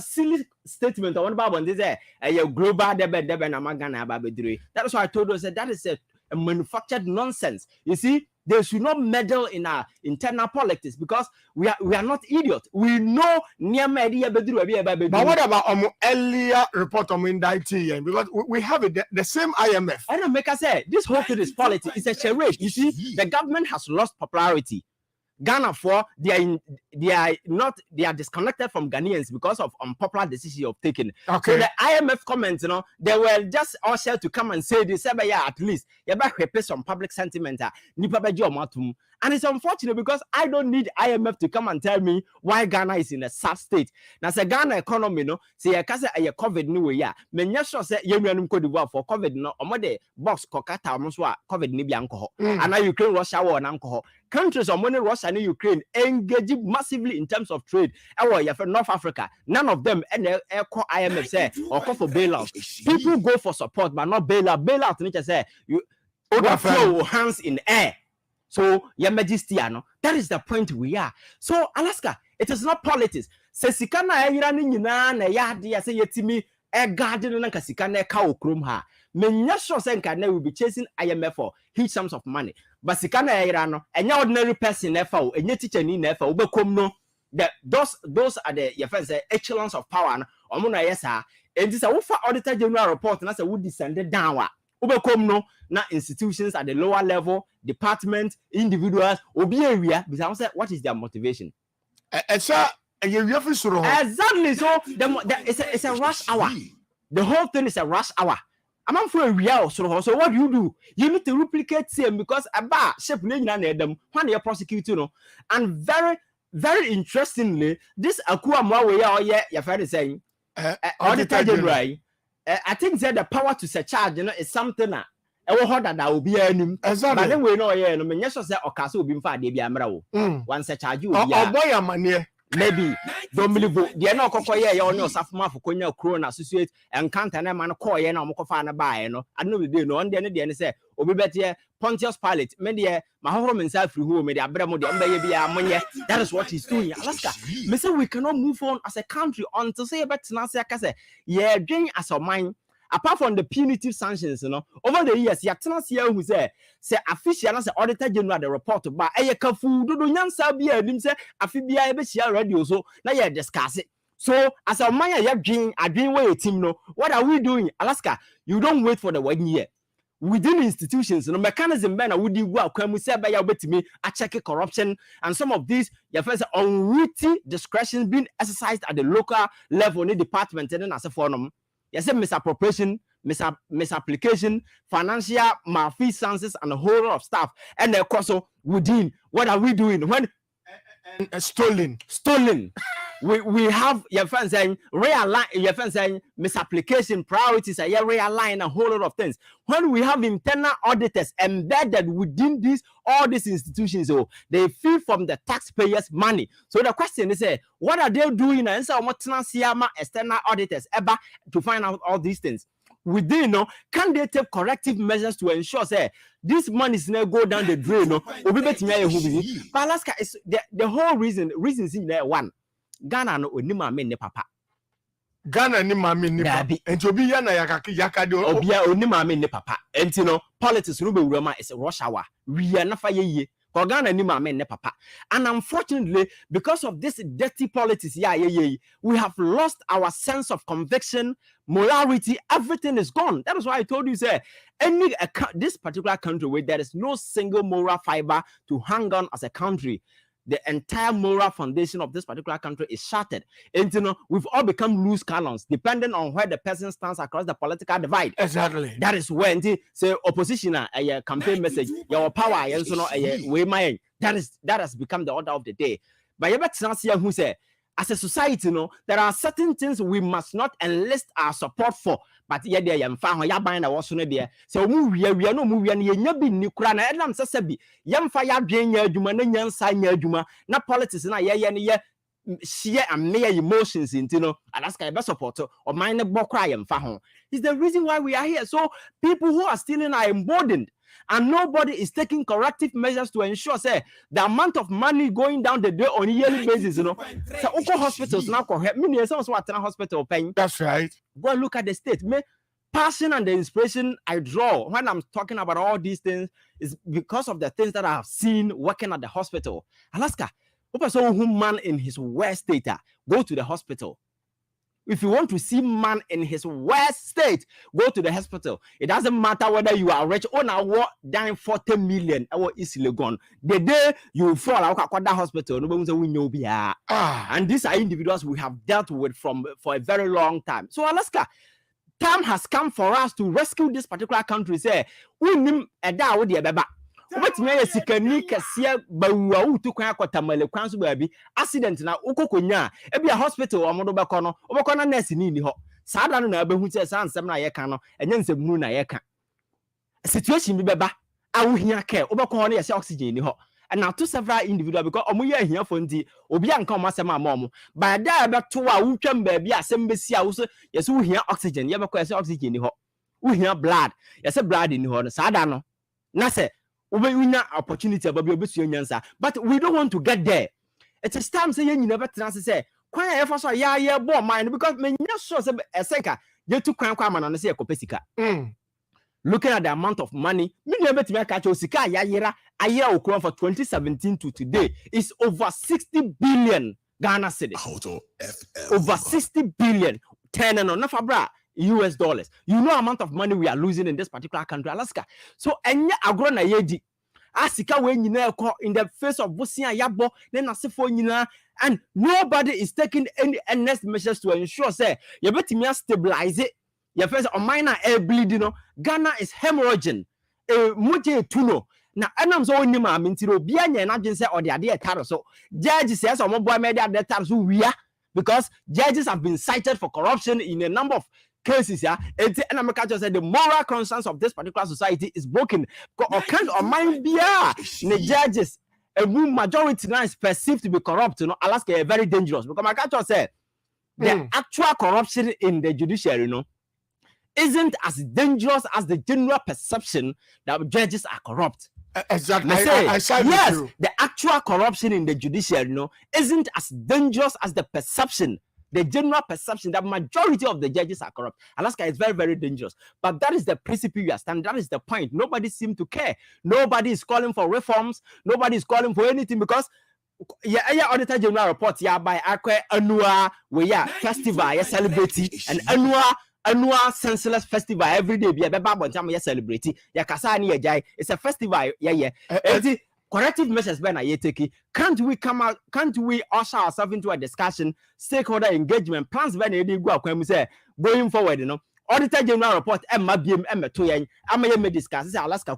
silly statement. I want about when they say a global debate That is why I told us that is a manufactured nonsense. You see, they should not meddle in our internal politics because we are not idiots. We know near media. But what about earlier report on indicting? Because we have it the same IMF. I don't make us say this whole thing is politics. It's a charade. You see, the government has lost popularity. Ghana for they are disconnected from Ghanaians because of unpopular decisions of taking. Okay. So the IMF comments, you know, they were just ushered to come and say this, at least you better some public sentiment. And it's unfortunate because I don't need IMF to come and tell me why Ghana is in a sad state. Now, say Ghana economy, no, say a COVID new year. Many sure say you run Cote d'Ivoire for COVID, no, or the box kokata almost COVID ni alcohol. And now Ukraine, Russia war and alcohol. Countries on money Russia and Ukraine engage massively in terms of trade. For North Africa, none of them and IMF say or call for bailout. People go for support, but not bailout. Bailout, nature say you throw hands in air. So, your majesty, that is the point we are. So, Alaska, it is not politics. Se sikana irani na ya dia say yetimi e garden na kasikana ka okrom ha. Menya sure say nka will be chasing IMF for huge sums of money. But sikana irano, enya ordinary person nefa o, enya teacher ni nefa obekom no. Those are the your friends echelons of power no. Omo na yesa. And this a wofa auditor general report na say we descended down. No, now institutions at the lower level, departments, individuals, obi area, because what is their motivation? Exactly. So it's a rush hour. The whole thing is a rush hour. I'm not for a real so what do? You need to replicate same because about shape them when they are prosecuting. And very, very interestingly, this Akua Mwawe your friend is saying auditor general. I think that the power to surcharge, is something that I will hold that will be earning. Exactly. But then we know, yes, or castle will be far, they be a once surcharge you. Boy, money. Maybe don't believe they are not cocoa on your sophomore for Konya Crown Associate and can't and man call ye no mocofana by no. I know they know, and then say, Obi better Pontius Pilate, Media, my home himself who made a bremo de ammonia. That is what he's doing. Alaska. Mr. We cannot move on as a country on to say about Nancy. Yeah, doing as a mind. Apart from the punitive sanctions, over the years, here who say official as auditor general the report about a kafu do nyansa be a say afibia be radio so now you discuss it. So as a man you dream way team no what are we doing? Alaska, you don't wait for the 1 year. Within institutions, mechanism ben would you work when we say by your bet me a check corruption and some of these your first unwitting discretion exercised at the local level in the department and then as a forum. Yes, misappropriation, misapplication, financial malfeasances, and a whole lot of stuff. And of course, within what are we doing when And stolen. We have your friends saying misapplication priorities are realign a whole lot of things. When we have internal auditors embedded within all these institutions, so they feel from the taxpayers' money. So the question is, what are they doing? And so external auditors ever to find out all these things. Within, can they take corrective measures to ensure this money is not go down the drain? But Alaska is the whole reason is in there. One, Ghana no onima me ne papa. Ghana ni mami ni papa. Enti obi ya na yakade obi ya onima me ne papa. Enti no politics no be wurama is rush hour. We are na fa ye. Ko Ghana ni mami ne papa. And unfortunately, because of this dirty politics, we have lost our sense of conviction, morality, everything is gone. That is why I told you, this particular country where there is no single moral fiber to hang on as a country, the entire moral foundation of this particular country is shattered. And we've all become loose cannons, depending on where the person stands across the political divide. Exactly. That is when say opposition a campaign message, your power, that has become the order of the day. But you better see who say, as a society, there are certain things we must not enlist our support for. But yeah, they are found. Ya buying a wasu ne there. So we are no movie and ye nyabi ni kura na edam sesebi. Yam fa ya dwen nya adwuma na nyansa nya adwuma na politics na ye share and mere emotions into Alaska best support or mine bokra yam fa ho. Is the reason why we are here. So people who are stealing are emboldened. And nobody is taking corrective measures to ensure the amount of money going down the drain on a yearly basis, So hospitals now hospital paying. That's right. Go and look at the state. Passion and the inspiration I draw when I'm talking about all these things is because of the things that I have seen working at the hospital. Alaska, man in his worst state, go to the hospital. If you want to see man in his worst state, go to the hospital. It doesn't matter whether you are rich or now down 40 million or easily gone. The day you fall out of that hospital, we know. And these are individuals we have dealt with for a very long time. So Alaska, time has come for us to rescue this particular country. Say, we need a da with the baba. What may a sikani kasia bawu to kwa tamale kwansu baby accident na ukokonya e be a hospital omodo bekono obekona nurse ni ho sada no na abehu che san sem na yeka no enye nsebunu na yeka situation bi beba awuhia care obekon no yese oxygen ni ho and now to several individuals because omoye ahia fo ndi obi anka omasem amom by da beto a wutwam baby asem besi a wo so yese wuhia oxygen ye bekọ yese oxygen ni ho wuhia blood yese blood ni ho no sada no na se opportunity but we don't want to get there. It is time say you never say kwan e for so ya bo mind because me nya sure say eseka you to kwan kwa man na say ekopesika. Looking at the amount of money, me never to catch osika ya yera aye okron for 2017 to today is over 60 billion Ghana cedis. Over 60 billion 10 and on fabra US dollars. You know amount of money we are losing in this particular country, Alaska. So enya agro na yedi. Asika we nyina in the face of Bosia Yabo, then asifo nyina, and nobody is taking any earnest measures to ensure say you better stabilize it. Your face on minor air bleeding. Ghana is hemorrhaging. Muje tuno. Na anam so ni ma mintiro bia nya na dwen say or the ade taro so judge says or boy media de taro so we are because judges have been cited for corruption in a number of cases, and America just said the moral conscience of this particular society is broken. Or kind of mind be the judges, a majority now is perceived to be corrupt. Alaska is very dangerous because my culture said the actual corruption in the judiciary, isn't as dangerous as the general perception that judges are corrupt. Exactly. Yes, the actual corruption in the judiciary, isn't as dangerous as the perception. The general perception that majority of the judges are corrupt. Alaska is very, very dangerous. But that is the principle you are standing. That is the point. Nobody seems to care. Nobody is calling for reforms. Nobody is calling for anything because Auditor General report by annual festival celebrity and annual senseless festival every day. Celebrity. It's a festival. Corrective measures when I take. Can't we come out? Can't we usher ourselves into a discussion, stakeholder engagement, plans when they go say going forward, Auditor General report discuss Alaska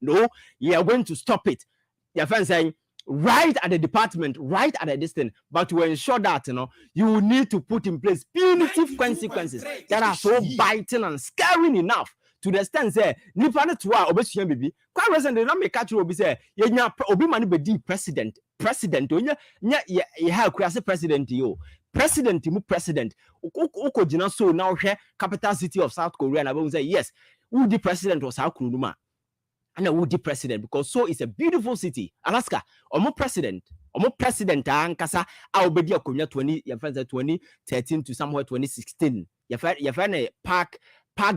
no, you are going to stop it. Your friend saying right at the department, right at the distance, but to ensure that you will need to put in place punitive consequences that are so biting and scaring enough to the extent say nipa ne to a obesua bibi kwa reason they not make catch obi say yenya obi mani be di president onya nya ha akuase president yo president ukogina so now hwe capital city of South Korea na be say yes who the president was South Korea and who the president because so it's a beautiful city Alaska omo president ankasa a obedi akonya 2013 to somewhere 2016 ya fa Park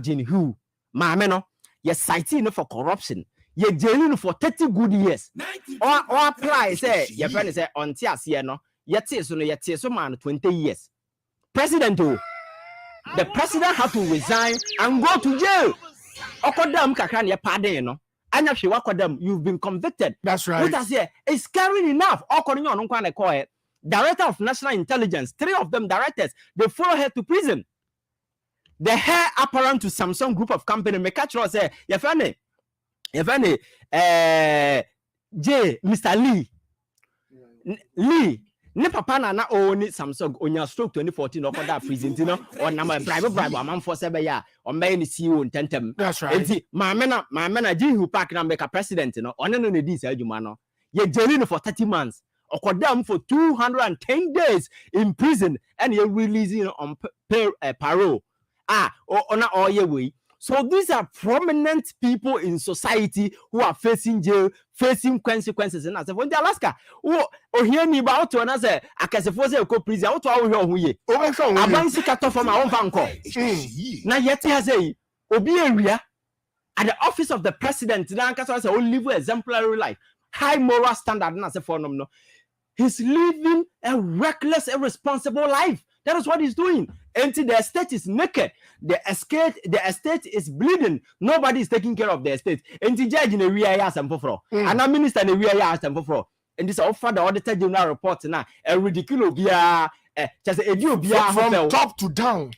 Jin-hoo maame no ye cite no for corruption ye jail no for 30 good years or apply say ye friend say on ti ase no ye te so man 20 years president the president have to resign and go to jail okodam kakra ne pardon no anya hwe wakodam you've been convicted. That's right. What I say it's scary enough okodon no kwa na call it director of national intelligence 3 of them directors they follow her to prison. The hair apparent to Samsung group of company make catch say your friend Mr. Lee ne papa na own Samsung onya stroke 2014 okoda prison or number bribe amount for sebe ya o may ni CEO ntentem. That's right. Enti maame na Jihu Park na make a president no one no di say adwuma no ye jail for 30 months okodam for 210 days in prison and ye releasing on parole. So these are prominent people in society who are facing jail, facing consequences. And I said, when the Alaska, here me about to another, I can suppose a co prison out of who ye. I want to cut off from my own phone call. Now, yet, has a Obi area at the office of the president, Nankasa will live an exemplary life, high moral standard, and as a phone. He's living a reckless, irresponsible life. That is what he's doing. Until the estate is naked, the estate is bleeding. Nobody is taking care of the estate. Until judge in a real ass and for and a minister in a real ass and for. And this offer the auditor general report now. A ridiculous just a deal from top to down.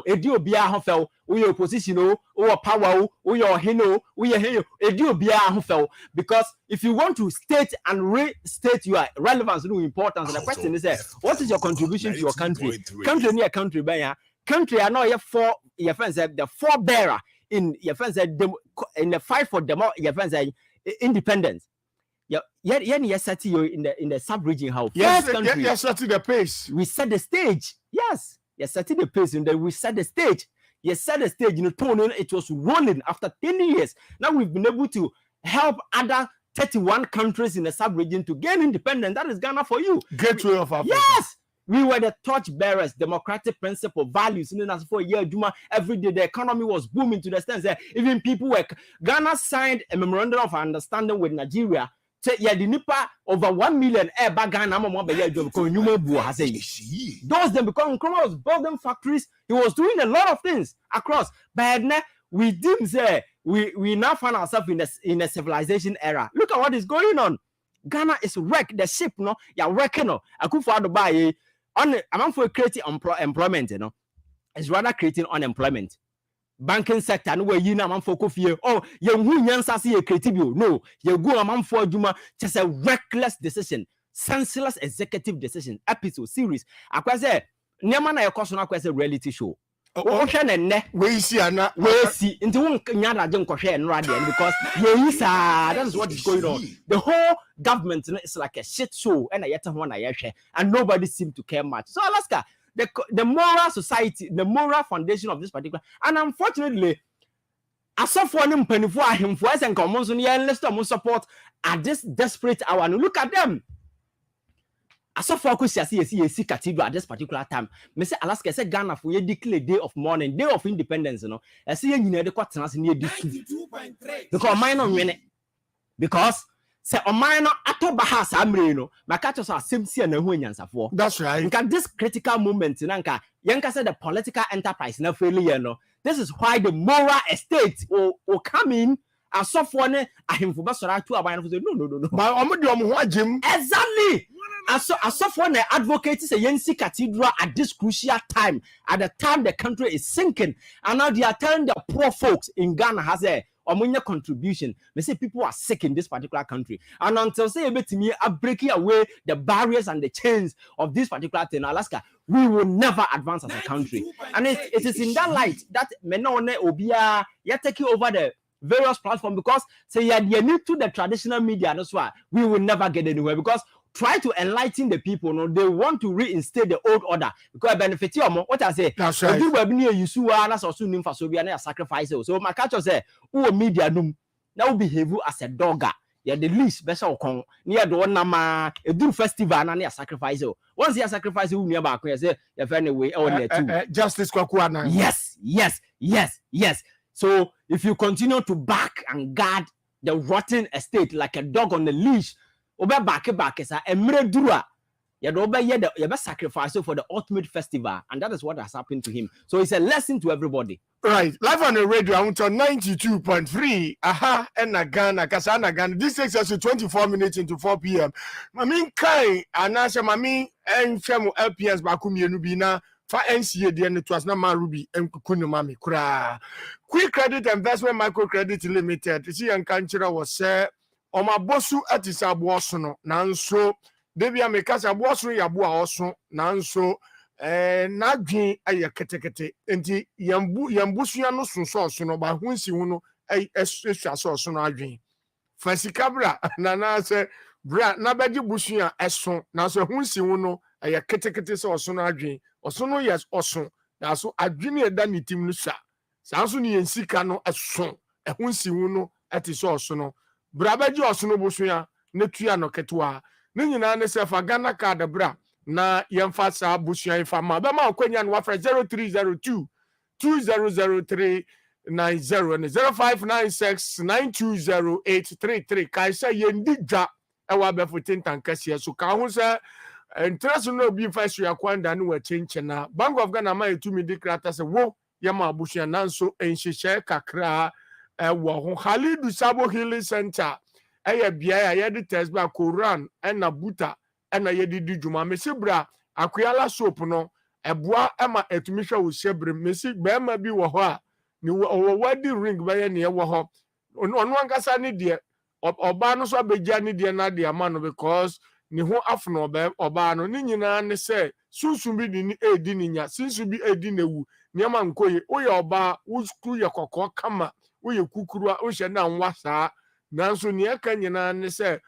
A deal be a hofel. We opposition or power or your hino. We a deal be a hofel. Because if you want to state and restate your relevance and importance, the question is what is your contribution to your country? Country near country by country are not for your friends the forebearer in your friends in the fight for your friends independence. Yes, set you in the sub-region house. Yes, set the pace. We set the stage. Yes, set the pace, and then we set the stage. Yes, set the stage. It was rolling after 10 years. Now we've been able to help other 31 countries in the sub-region to gain independence. That is Ghana for you. Gateway of Africa. Yes. We were the torch bearers, democratic principle, values. And as for a year, Juma, every day the economy was booming to the extent that even people were. Ghana signed a memorandum of understanding with Nigeria. Yeah, the nipa over 1 million air bag Ghana those them become was building factories. He was doing a lot of things across. But we didn't say we now find ourselves in a civilization era. Look at what is going on. Ghana is wrecked. The ship, you're wrecking. I could afford to buy amount for creating employment, it's rather creating unemployment. Banking sector, no way you know man for coffee. Oh, you nyansa see a creative. No, you go a man for Juma, just a reckless decision, senseless executive decision, episode series. I say, Niamana your question a reality show. We see into one nyada junk and radian because that is what is going on. The whole government is like a shit show and and nobody seems to care much. So Alaska, the moral society, the moral foundation of this particular, and unfortunately, I saw for him for him for us and commons and let's support at this desperate hour. And look at them. I saw focus see cathedral at this particular time. Me say Alaska say Ghana for ye declare day of mourning, day of independence, I see you near the quarters near this because mine on minute because say on mine ato bahas amre my catches are simply and who nyansa for. That's right. Because this critical moment nanka yanka said the political enterprise na failure this is why the moral estate will come in. I saw for ne ahimfo basora to aban no but exactly. I saw for the advocates a Yensi Cathedral at this crucial time, at the time the country is sinking, and now they are telling the poor folks in Ghana has a omunya contribution. Me say people are sick in this particular country. And until say me are breaking away the barriers and the chains of this particular thing, Alaska, we will never advance as a country. And it is in that light that menone obia you're taking over the various platforms, because say you need to the traditional media, that's why we will never get anywhere, because try to enlighten the people. No, they want to reinstate the old order because benefit you more. What I say, that's right. You sacrifice. So my culture say, who media num now behave as a dogger. Yeah, the least best con near the one nama a do festival and a sacrifice. Once you sacrifice, you near back, say, if anyway, Justice Kwakuana. Yes. So if you continue to back and guard the rotten estate like a dog on the leash, obe back is a emre dura. You sacrifice for the ultimate festival, and that is what has happened to him. So it's a lesson to everybody. Right, live on the radio, I want on 92.3. Aha, and Ghana, Kasana Ghana. This takes us to 24 minutes into 4 p.m. Mami Kai, Anasha Mami, and Femo LPS Bakumi Nubina, for NCA, the end to us, Nama Ruby, and Kukunu Mami Kura. Quick Credit Investment Microcredit Limited. See, and Kanchira was said, Oma Bosu Atisa Bosono, Nanso. Debia mekasa boaso ya boa oso nanso na dwen aye ketekete enti yambusua no sonso so no ba hunsi hu no esua so no adwen fasikabra na se bra na bagi busua eso nanso hunsi hu no aye ketekete so no adwen oso no yes oso na so adwen e da ne tim no sa so ne yensika no eso hunsi hu no ati so no bra bagi oso no busua na tua no ketewa Nina ne se fa Ghana card bra na yemfa sa busua ifa ma be ma kwanya no wafra 0302 200390 and 0596 920833 kai say yendi dwa e wa be fotin tankase so ka ho se interest no bi fa so yakwanda no wa chenche na Bank of Ghana ma etumi dikrata se wo yema busua nanso enhyehyɛ kakra wo ho Halidu Sabo Healing Center aya bia ya yedi test ba Koran na buta na yedi di djuma mesi bra akoyala soap no eboa ema etumi hwa wo hyebre mesi ba ma bi wo ho a ni wo wadi ring ba ye ne wo ho onu ankasa ne de oba no so abegya ne de na de ama no because ni ho afno oba no ni nyina ne se sunsun bi ni edi ni nya sunsun bi edi na wu niama nkoye wo ye oba wo skru ye kokko kama wo ye kukuru wo hye na nwa saa nanso ni aka nyina ne se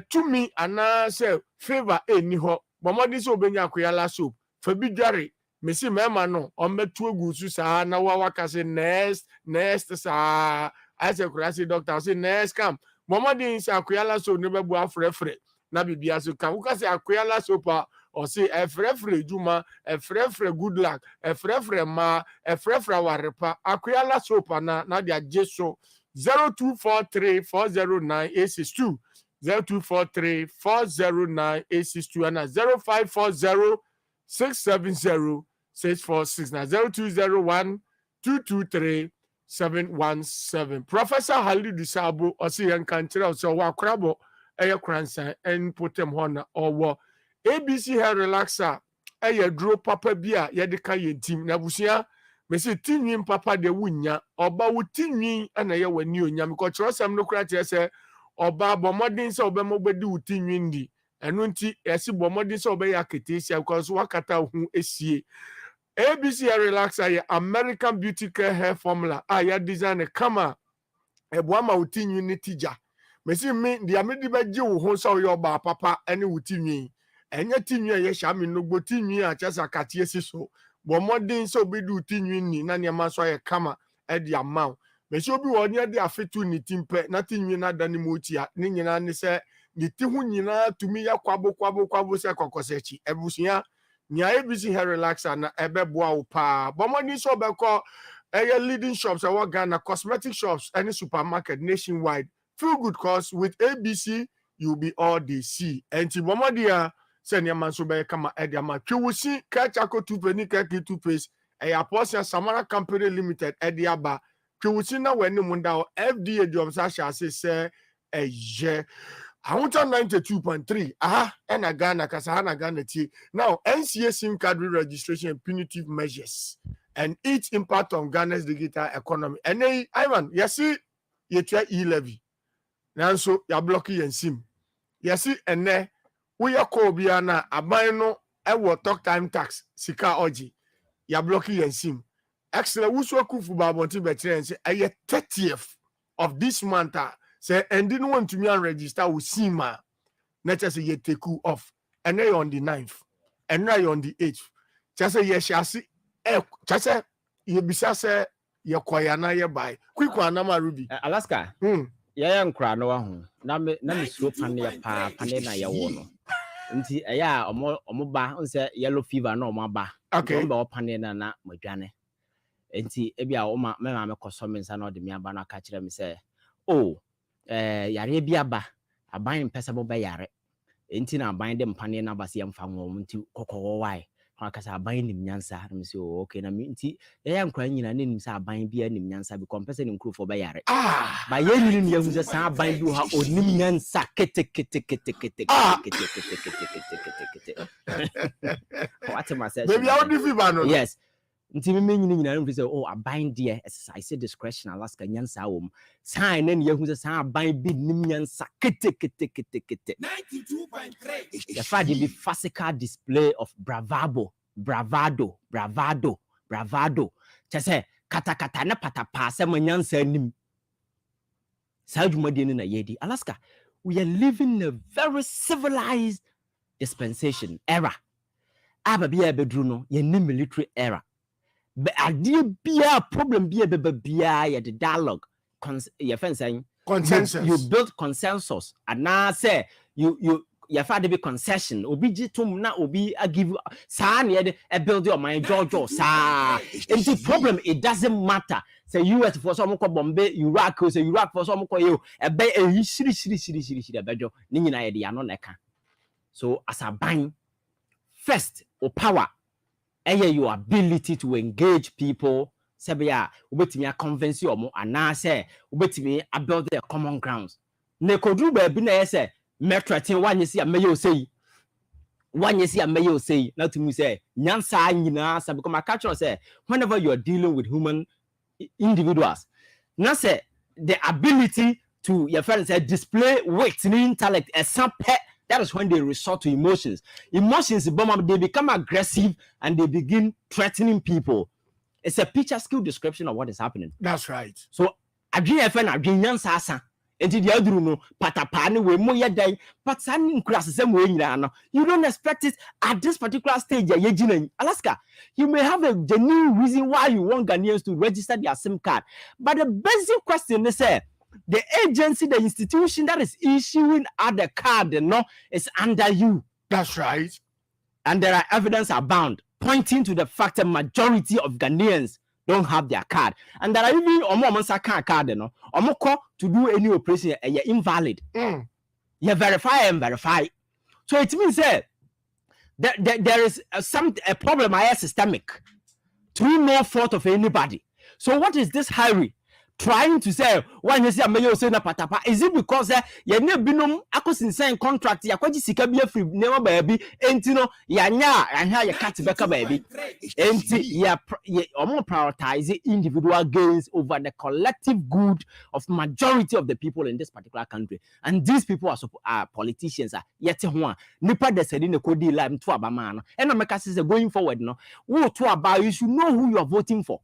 tumi ana se favor eni ho bomodi se obenya akoyala soap fa bi dware mesi mema no ommetu egu su saa na waka se next saa ase kurasi doctor se next come bomodi se akoyala soap ne bebu afrefre na bibia so kan wo se akoyala soap o se efrefre juma efrefre good luck efrefre ma efrefre warepa akoyala soap na dia jeso 0243-409-862 0243-409-862 and 0540-670-646 na 0201-223-717. Professor Halidu Sabo osi yankantira oso wa krabo eye kransan en potem hona owo ABC hair relaxer eye duro papa bia ye de ka ye tim na busia mesi tinwin papa de wunya oba wo tinwin ana ye wani onyam ko kyerosem no kura kire se oba bomodin se oba mobedi wo tinwin di enu nti esi bomodin se oba ya ketesia because wakata hu esie ABC hair relaxer ye American beauty care hair formula ya design kama ebo ma wo tinwin ni tija mesi mi dia me di beji wo ho so yo ba papa ene wo tinwin enya tinwin ye hya me no gbo tinwin a chesa katie si so bomodin so bedu tinwin ni na ne ma so ye kama e di amount me so bi woni e di afetu ni timpe na tinwin na dani motia ni nyina ne se ni ti hu nyina tumi ya kwabo se kokosechi ebusia nya ABC hair relaxer na ebeboa wo pa bomodin so be ko leading shops e Ghana cosmetic shops any supermarket nationwide feel good cause with ABC you'll be all they see enti bomodin senior man so be kama ediama twusi kachako tupeni kaki tupes apostle Samara Company Limited ediaba twusi na wani munda FDA jobs asha se eje awuta 92.3 ena Ghana kasa na Ghana ti now NCA SIM card registration punitive measures and its impact on Ghana's digital economy. And then, Ivan, you see, you try e-levy. Now, so you block your SIM. You see, and then we are called Biana, a bino, I will talk time tax, Sika Oji. You block your SIM. Excellent. Who's so cool for Babonti Betray say, I 30th of this month, say, and didn't want to me and register with SIMA. Not just say you take you off. And now you're on the 9th. And now you're on the 8th. Just say, yes, I see. Just say, you be say, you're quiet now, buy. Quick one, I'm a Ruby. Alaska. Yeah, I'm crying. No, na slow panny, panena, ya wono. Nti, yeah, omoba, unse yellow fever, no, my ba. Okay. Remember, panena, na, mojane. Nti, ebia, oma, me kosomins, and all the miabana catch them say, oh, yare biaba, a buying pesable by yare. Nti na bind them panena, basi am found to cocoa why. Kasa bind him nyansa na say okay na me nti am kwan nyina ne nim sa bind bia nim nyansa be compensate nim kru for ba yare ba ye ni ne yahu sa bind do ha onim nyansa kete what am I saying baby how do you feel yes nti me nyina nim say oh a bind there exercise discretion Alaska nyansa wo sign na ne yahu sa bind bi nim nyansa kete 92.3 the fact be physical display of bravado chese kata na patapa se manyansa nim sajumade na yedi Alaska we are living in a very civilized dispensation era ababia bedru no ye ni military era but adie bia problem bia bia ye the dialogue ye fence consensus you build consensus and now say you your father be concession obi jitum na obi give sa na e build your mind jojo sa and the problem it doesn't matter say US for some ko bombe Iraq say Iraq for some ko yo e be e shiri abejo ni nyina ye de ya no neka so as a ban first or power your ability to engage people sebia obetimi convince you mo ana say obetimi build their common grounds ne kodru ba bi na ye say metratin wanyesi ameyo say na to me say nyansa nyina say because my culture say whenever you are dealing with human individuals na say the ability to your friend say display wit intellect that is when they resort to emotions they become aggressive and they begin threatening people. It's a picture skill description of what is happening. That's right. So adwin FN adwin nyansa asa enti dia aduru no patapa ne we mo yedai but san increase sem we nyina no you don't expect it at this particular stage ye gina Alaska you may have a genuine reason why you want Ghanaians to register their SIM card but the basic question is the agency the institution that is issuing the card is under you. That's right. And there are evidence abound pointing to the fact that majority of Ghanaians don't have their card. And there are even card, to do any operation, you're invalid. You verify and verify. So it means that there is a problem systemic through no fault of anybody. So what is this hurry? Trying to say when you see a mayor say na patapa is it because you ne binom akosinsan contract ya kwaji sika bi afri nema baabi enti no ya nya anha ya cut back baabi enti ya omo prioritize individual gains over the collective good of majority of the people in this particular country, and these people are politicians yet ho nipa de sedi ne kodi line to abama no and make say going forward no wo to about you should know who you are voting for.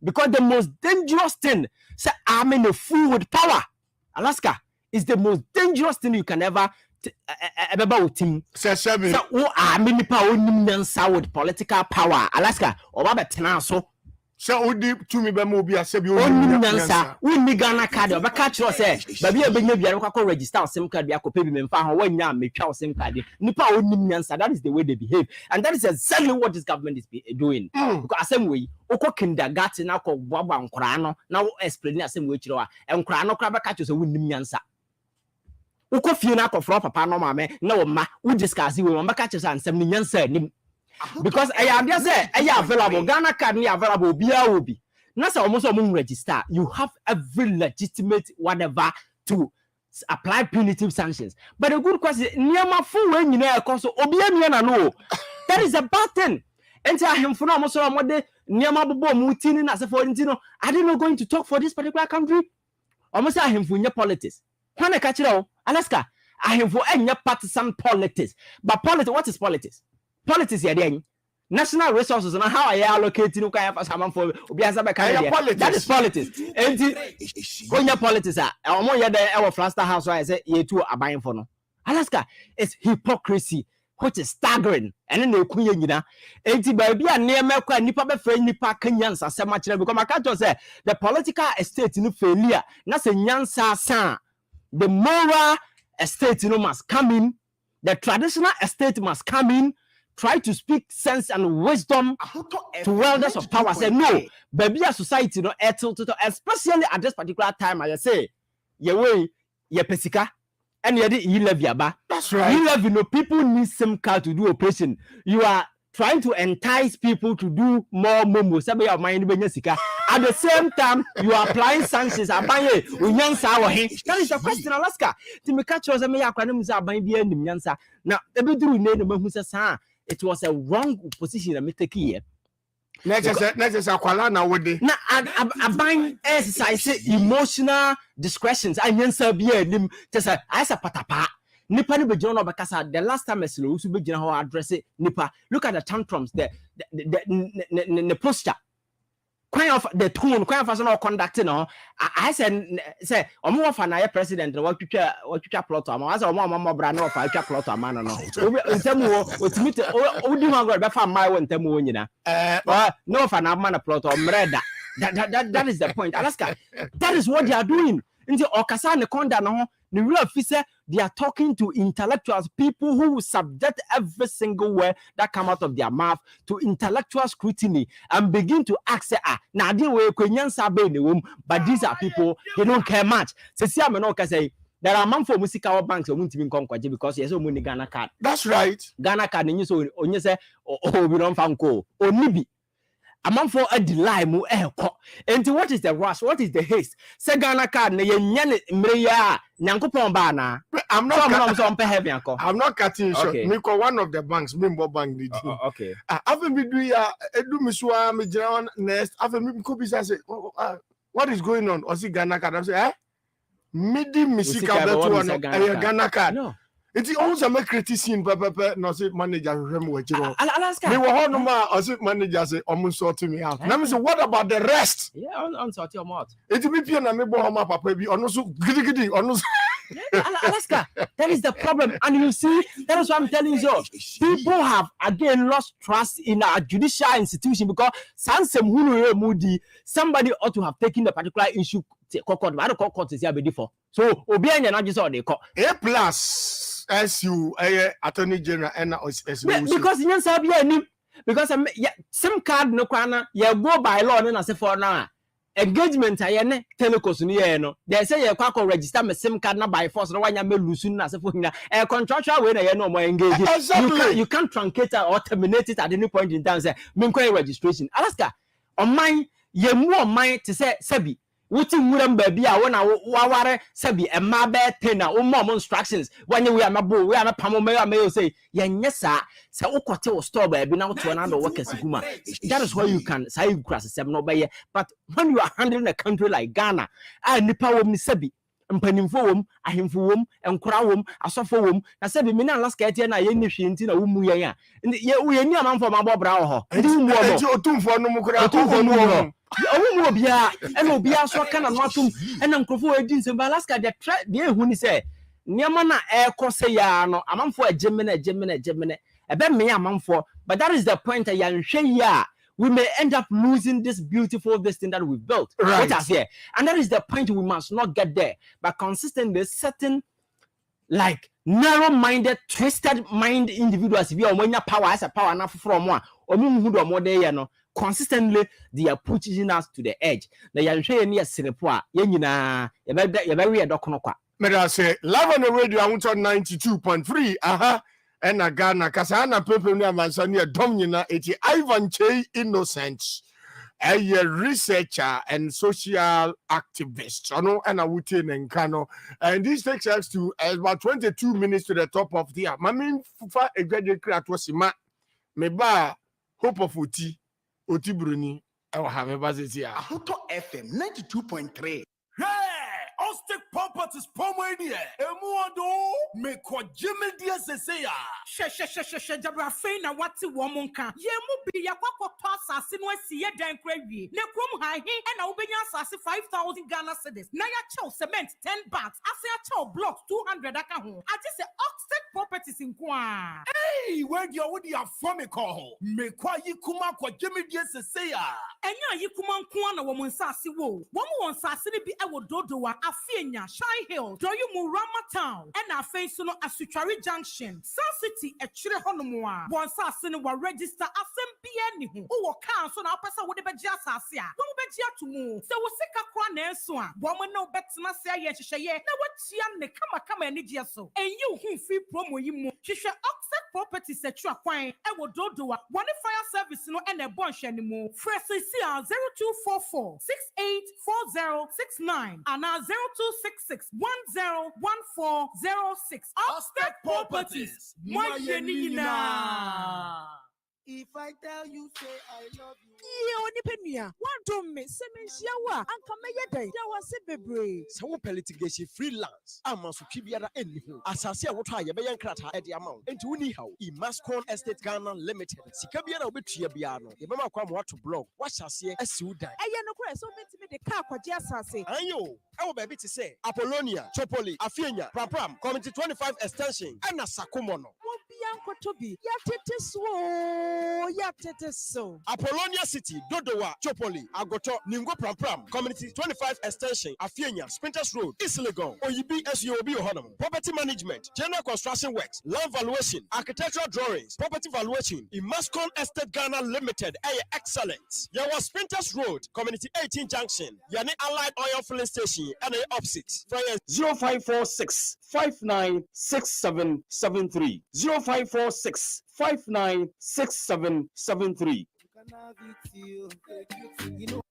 Because the most dangerous thing, say I'm in a fool with power. Alaska is the most dangerous thing you can ever about team. Say I'm in the power with political power. Alaska or Baba so. So deep to me be mobi asebi onyansa we ni Ghana card o be catch us say baby e be nya bia ko register SIM card bia ko pay bi me mfa ho wanya metwa SIM card nipa onyansa. That is the way they behave, and that is exactly what this government is doing. Because asem we okọ kindergarten na ko boaba nkora no na explain asem we kire wa nkora no kra be catch us we nyansa okọ fie na akofro papa no ma me na wo ma we discuss we mo be catch us ansem nyansa nim. Because I say available Ghana card ni available bia obi na say almost register you have every legitimate whatever to apply punitive sanctions. But the good question niama fu we nyina e so obi anu na no that is a bad thing. Enter him for almost Niama bobo mutini na se for intino. Are they not going to talk for this particular country? Almost I him for politics. When I catch it all, Alaska, I him for any partisan politics. But politics, what is politics? Politics, yeah, then. National resources and how I allocate no kind of someone for that is politics. And when your politics are more our Flaster house, I say you two are buying for no. Alaska is hypocrisy, which is staggering. And then the queen, you know, and baby and near Melka Nipa friend Nipa Kenyans are so much because my country say the political estate in failure, not a Nyansa san. The moral estate must come in, the traditional estate must come in. Try to speak sense and wisdom to elders of power. Say no, baby, a society no especially at this particular time. I say, ye way, ye pesika, and ye levy aba. That's right. You levy no people need SIM card to do operation. You are trying to entice people to do more momo. Sabi your mind benyasika. At the same time, you are applying sanctions. Abaye, unyansa wahe. That is the question, Alaska. To catch us, I may have abaye be any nyansa. Now, every do name the who says, it was a wrong position that Mr. Key. Next is Aquala now with the now I exercise emotional discretions. I mean, sir, be a limb. Just as a patapa. Nipa ni bejono bakasa. The last time I saw you be general address it. Nipa, look at the tantrums, the posture. Quite of the tone, quite of personal conduct, you know. I said, I'm more of an president, what you plot on. I said, Mamma Brano, if I plot on man or no. Temu, what's me to Udi Before my one Temu, you know. No, if I'm man a plot or Mreda. That is the point. Alaska, that is what they are doing. Into Okasana Konda, no, the real officer, they are talking to intellectuals, people who will subject every single word that come out of their mouth to intellectual scrutiny and begin to ask, now they were Kenyan in the womb, but these are people, they don't care much. So see, I'm not say there are man for musical banks who won't even come because there's so many Ghana card. That's right. Ghana card, and you so on you say, oh, we don't find go or maybe. A man for a delay mu and what is the rush? What is the haste? Say Ghana card na yenye mreya nyankopon ba na. I'm not cutting short. Me call one of the banks, Mimbo Bank did. Okay. After me do ya edu miswa me jira next. After me ko bisa say what is going on? Or see Ghana card. I say midi misika beto one Ghana card. No. It's also make criticism papa no say manager hwem wachiro. Alaska. Me wo no ma o say manager say almost sort me out. Now me say what about the rest? Yeah, on sort your mouth. It be pia na me bo homa papa bi ono so gidi ono so Alaska, that is the problem. And you see, that is what I'm telling you. People have again lost trust in our judicial institution because somebody ought to have taken the particular issue. Court is here before. So Obianya not just all they call A plus SU Attorney General and because you know because some card no kwana go by law and I say for now. Engagement ayene telecos ni no they say you kwa register me sim card na by force no wanya me lose na say for hina contractual way na ye no more engage. You can't truncate or terminate it at any point in time say me kwa registration. Alaska on mine ye mu on mine to say sabi wuti muram baby a wona waware sabi e ma be ten a mo instructions when we are mabo we are pamo me say ye nyesa say ukote wo store baby na to na do workers huma. That is why you can say you cross 7 no be. But when you are handling a country like Ghana nipa wo mi sabi mpanimfo wom ahemfo wom enkora wom asofo wom na sabi me na Alaska etie na ye ni hwenti na wo mu yen a ye ni amanfo mabobra wo ho ndi mu wo otumfo no mu kura otumfo no wo owo obia e no obia so kana no atum e na nkrofo edi nsem Alaska de ehu ni se niama na ekose ya no amanfo agemene ebe me amanfo. But that is the point ya nhwe ya we may end up losing this beautiful thing that we've built. Right. Let us here. And that is the point we must not get there. But consistently certain like narrow-minded, twisted mind individuals, if you are power as a power enough from one or more there, no. Consistently, they are pushing us to the edge. They are showing me a Singapore. Yenina, you're very a doconokwa. May I say, live on the radio, I want on 92.3. And Ghana, Kasana people near Mansania Domina, eti Ivan Che Innocent, a researcher and social activist. And I would and Kano. And this takes us to about 22 minutes to the top of the hour. Mamin Fufa, a graduate creator was Meba, Hope of Uti. Oti Bruni. I have a basis Ahuto FM 92.3. Hey, Austin Properties Pomania. Emuado, make what Jimmy Dia say. Jabrafina, what's a woman can? Ye mu be ya kwako toss as in one see dan crazy. Ne krum high and Albania sassy 5,000 Ghana cedis. Naya chow cement 10 bags. I say a chow blocks 200 akaho. I just say Oxted Properties in Kwa. Hey, where you already have from a call? Make what you come up what Jimmy Dia say. And ya kuman kwana woman sassy wo. Woman sassy be a wododoa, Afienya, Shy Hill, Doyu Murama Town, and our face no Asuchari Junction, Sun City, a Chile Honomoa. One sassy will register a SMBN who council our person would be just as ya. Don't be just to move. So we sick a crown swan. Woman no bet to say yes, she now what she come and need so. And you who free promo you move. She shall offset properties at your coin and will do one fire service no and a bunch anymore. Fresh 0244 684069 and now 0266 101406. Offset Properties. If I tell you, say I love you. Penia, one to me, Semensiawa, and come day. There was a baby. Some litigation freelance. I must keep your anyhow. As I say, what I am crata at the amount. And to anyhow, Imascon Estate Ghana Limited. Sikabiana Bitia Biano. The Mama come what to blog. What shall say as you die? I am no crash, so meant the car for just say. Ayo, our baby to say Apollonia, Chopoli, Afinia, Pram, Committee 25 extension, and a Sakumono. Won't be Uncle Toby. Yet it is so. Apollonia City, Dodowa, Chopoli, Agoto, Ningo Pram, Community 25 Extension, Afienia, Sprinters Road, East Legon, OUB SUOB Honam, Property Management, General Construction Works, Land Valuation, Architectural Drawings, Property Valuation, Imascon Estate Ghana Limited, excellent. Yawa Sprinters Road, Community 18 Junction, Yani Allied Oil Filling Station, and opposite. 0546 596773 0546 596773.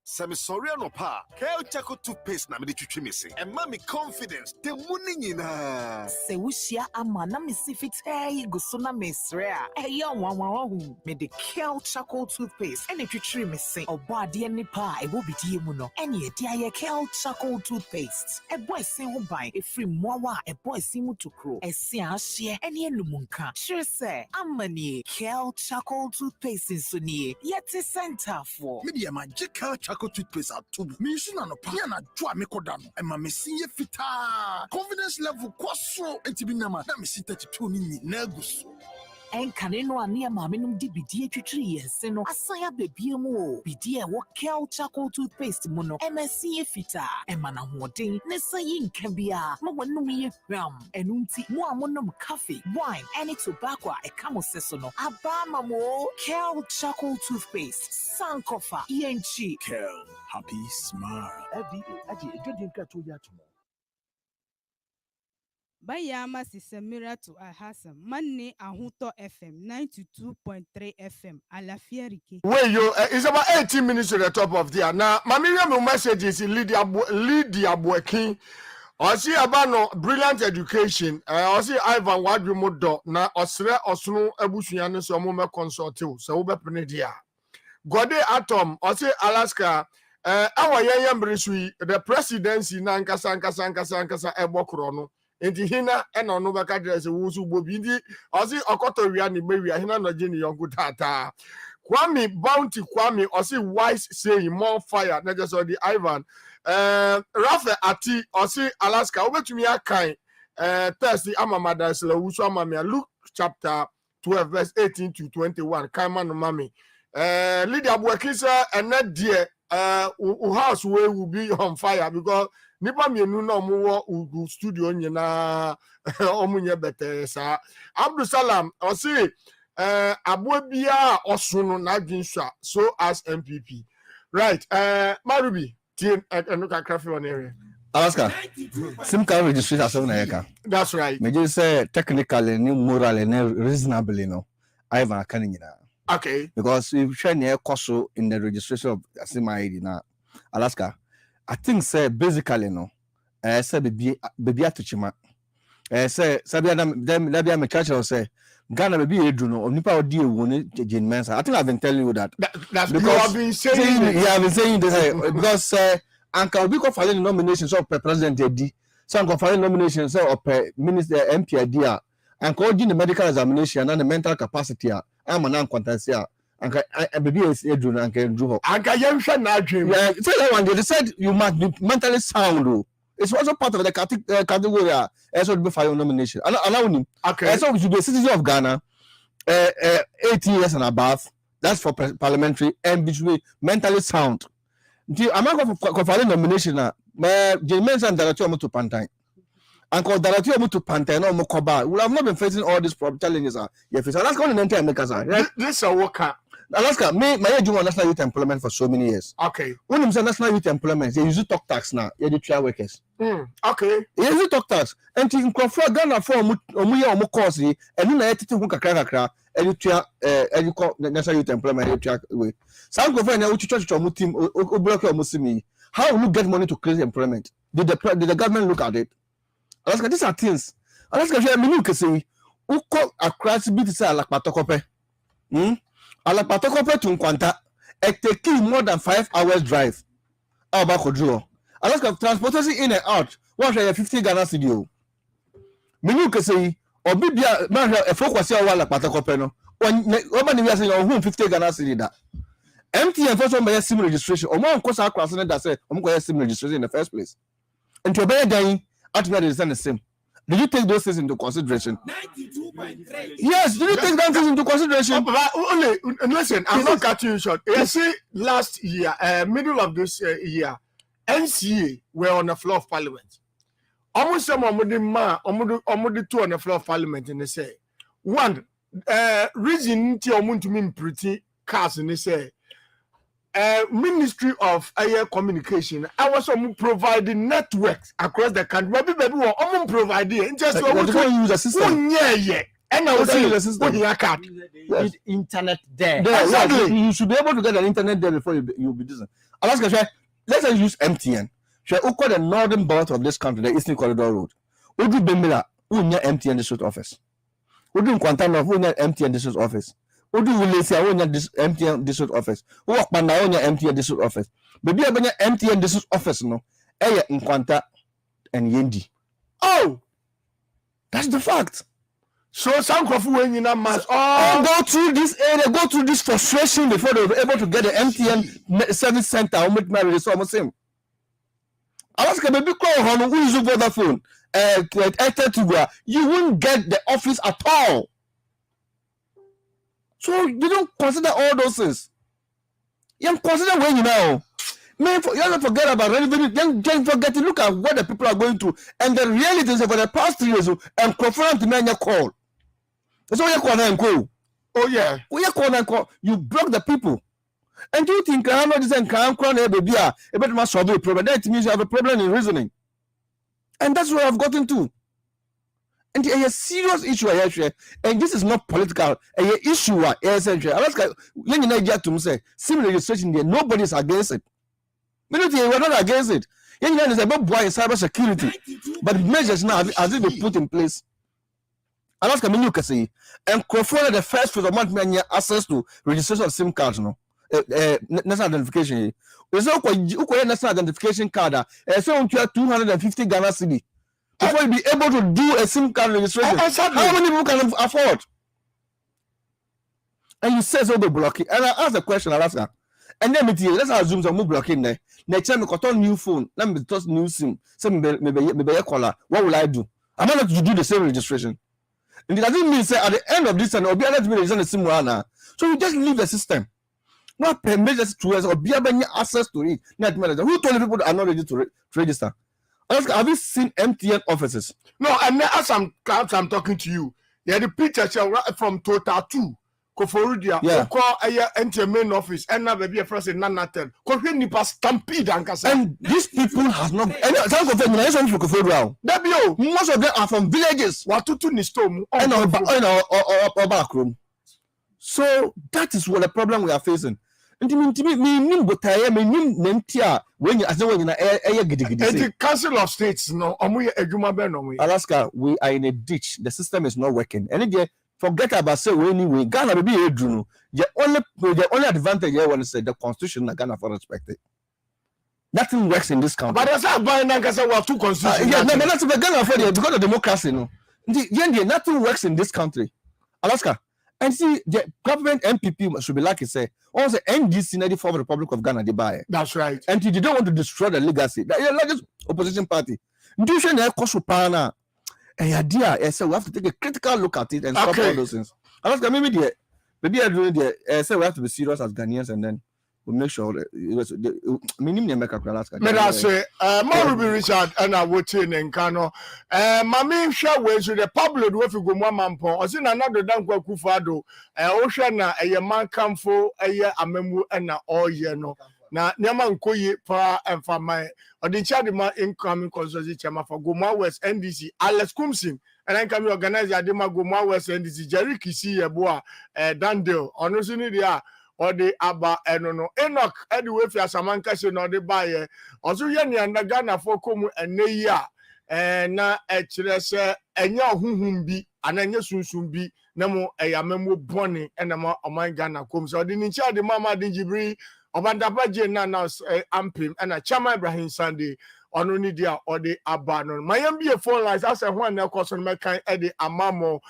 Semi sorry no pa. Kale Chaco toothpaste na me de twitwi me se. E ma me confidence. The money nyina. Se wushia ama na me si fitai go so na me sre a. E ya wanwan me de Kale Chaco toothpaste. E ne twitwi me se. Obo ade ni pa e bo bidie mu no. E ne de aye Kale Chaco toothpaste. E boy sin ho ban. E free mowa e boy sin mu tokro. E si a hye. E ne enumunka. Sure say amani Kale Chaco toothpaste so nie. Yet center for. Media ma Kale Chaco toothpaste at tubu. Me issue na no pa. Ya na dwa me kodano. E ma me sinye fita. Confidence level kwaso. Entibi na ma. Na me si 32 ni na guso. En kaneno ani maame num di bidie twitwiri yense no asaya bebie mu o bidie wo Kale Chaco toothpaste mu no MSC efita e mana hoden ne sayi nka bia ma wonum ye hwam enunti mu amonom coffee wine any tobacco e kamo seso no aba mamo Kale Chaco toothpaste sankofa yenchi Kale happy smile. Aji edodi nka to ya to. Bayama Sisemira to Ahasam, Manne Ahuto FM 92.3 FM, Alafierike. Where you it's about 18 minutes to the top of the hour. Now, my message is Lydia Boekin. I see about brilliant education. I see Ivan Wadjumodo. Now, Osre Osno Ebusian so moma consultu. So we penedia. Gode Atom. I see Alaska. Our young the presidency Nankasa Ebokrono. Enti hina ena no baka dress wusu bobi ndi osi okoto wia ni mewia hina no je ni yonku tata Kwame Bounty Kwame osi wise saying more fire na just the Ivan Rafa Ati osi Alaska obetumi akan Thursday amamada sla wusu amamia Luke chapter 12 verse 18 to 21 kaima no mami Lydia Buakisa and that dear house will be on fire because nipa mienu na omo studio nyina omunye bete sa Abdul Salam o say abobia osunu na dwinsa so as MPP right Marubi team enuka craft on area Alaska sim card registration as na yeka that's right me just say technically ni morally ni reasonably no Ivan kan nyina okay because if share near cost in the registration of Asima ID na Alaska I think say basically no say baby atuchima say sabia them me church say Ghana maybe you do no nipa odi ewu ne Jane Mensa. I think I've been telling you that. That's because you have been saying it. Yeah, I've been saying this because Uncle Biko filing nominations of President Edi. So Uncle filing nominations of Minister MP idea. Uncle the medical examination and the mental capacity. I'm an uncontensia. Uncle baby is Edwin Uncle Drew. Uncle Yemsha na dream. Yeah, so that one they said you must be mentally sound. It's also part of the category as well be filing nomination. Allow him. Okay. So we should be a citizen of Ghana, 18 years and above. That's for parliamentary and be mentally sound. I'm not going to file nomination now. Jane Mensa director to Pantai. Uncle director to Pantai no Mokoba. We have not been facing all these challenges. Yes, that's going to enter America. This is a worker. Alaska, my do national youth employment for so many years. Okay. When you say national youth employment, they use talk tax now. You trial workers. Okay. They use talk tax. And to confer Ghana for omu course, and you know to kakra. You trial national youth employment. You trial way. Some confer na uchi church omu team block omu simi. How will you get money to create employment? Did the government look at it? Alaska, these are things. Alaska, share me you say uko across bit say alakpatokope. Alakpatokope to Nkwanta. It take more than 5 hours drive. About Kodro. Alaska transportation in and out. What share 50 Ghana cedi? Me you say obibia man a focus here wala Alakpatokope no. When we say your 50 Ghana cedi that. MTN first one by SIM registration. Or more course across that say I'm going to SIM registration in the first place. And to be dying at the same. Did you take those things into consideration? 92.3. Yes, did you take those things into consideration? Only listen, I'm not cutting you short. You see, last year, middle of this year, NCA were on the floor of parliament. Almost some of the two on the floor of parliament, and they say, one, reason to me pretty cars, and they say, Ministry of Air Communication, I was providing networks across the country. Maybe we providing just use a system. Yeah. And I was saying, your card. Internet there. Exactly. You should be able to get an internet there before you'll be decent. Alaska, let's use MTN. Who call the northern belt of this country, the Eastern Corridor Road. Who do Bemila, who near MTN district office? Who do Quantana, who near MTN district office? Who do we say I want this MTN district office? Who walk by MTN district office? Baby, I MTN district office no. In Quanta and Yendi. Oh, that's the fact. So some when you mass go through this area, go through this frustration before they were able to get the MTN service center. I'll make my so almost same. I ask a baby call on who use Vodafone, you won't get the office at all. So you don't consider all those things. You consider when you know. Man, you don't forget about it. Then forget to look at what the people are going through. And the reality is for the past 3 years, and confront the man you call. That's why you call and call. Oh, yeah. When you call and call, you block the people. And do you think I know this and can't crown a baby? A better must solve a problem. That means you have a problem in reasoning. And that's where I've gotten to. And a serious issue here, and this is not political. A issue essential. I ask you Nigeria to say similar registration there. Nobody is against it. We're not against it. You know, it's about cyber security, but measures now as it be put in place. I ask you can say, and control the first for the month access to registration of SIM cards. No, national identification. There's no national identification card. So you have 250 Ghana cedi. Before you be able to do a SIM card registration, how many people can afford? And you say so be blocking. And I ask the question, Alaska. And then let's assume some blocking there. Next time I got a new phone, let me touch new SIM. Maybe a caller. What will I do? I'm not to do the same registration. And it doesn't mean say at the end of this and I'll be able to register the SIM now. So you just leave the system. Not permit us to or be able to access to it. Who told people that are not ready to register? Have you seen MTN offices? No, and as I'm talking to you, yeah, the picture from Total 2, Koforudia, call MTN main office, and now baby a first in Nanatel. Nipa stampede and these people has not some of them for Koforudia. Most of them are from villages. Watutu Nistom or back room. So that is what the problem we are facing. And the Council of States, no, Alaska, we are in a ditch. The system is not working. And again, forget about say we anyway. Ghana will be a dream. The only advantage here when say the constitution in Ghana for respected. Nothing works in this country. But that's how buying Nankasa we have two constitutions. Yeah, no, but that's the Ghana for the because of democracy, no. Nothing works in this country. Alaska. And see, the government MPP should be like I say, also NDC, the former Republic of Ghana, they buy. That's right. And you don't want to destroy the legacy. The largest opposition party. Do you know Kosupana? And idea, so we have to take a critical look at it and stop all those things. Alaska, maybe I do the say we have to be serious as Ghanaians and then we'll make sure that May I say, Marubi Richard and I would say Nkano. Mammy share ways with the public with you go mampo, or sin another Danko Kufado, Oceana, a man come for a year, a memu and all year no. Now, Naman Koye for and for my or the Chadima incoming consultation chama for Goma West NDC, Alex Kumsin, and I can organize Adima Goma West NDC, Jerry Kisi, Eboa, Dandale, or no sooner. Or the Abba Enono Enoch anyway for Samanka no de buy also yani and Ghana for come and neya and na say enya huhum bi ananya sunsun bi na mo eyamemo boni and na oman Ghana come so the nincha the mama de Jibri Obandaba na ampim and a Chama Ibrahim Sunday on only dia or the Abba my be a phone lines as a one question my kind Eddie Amamo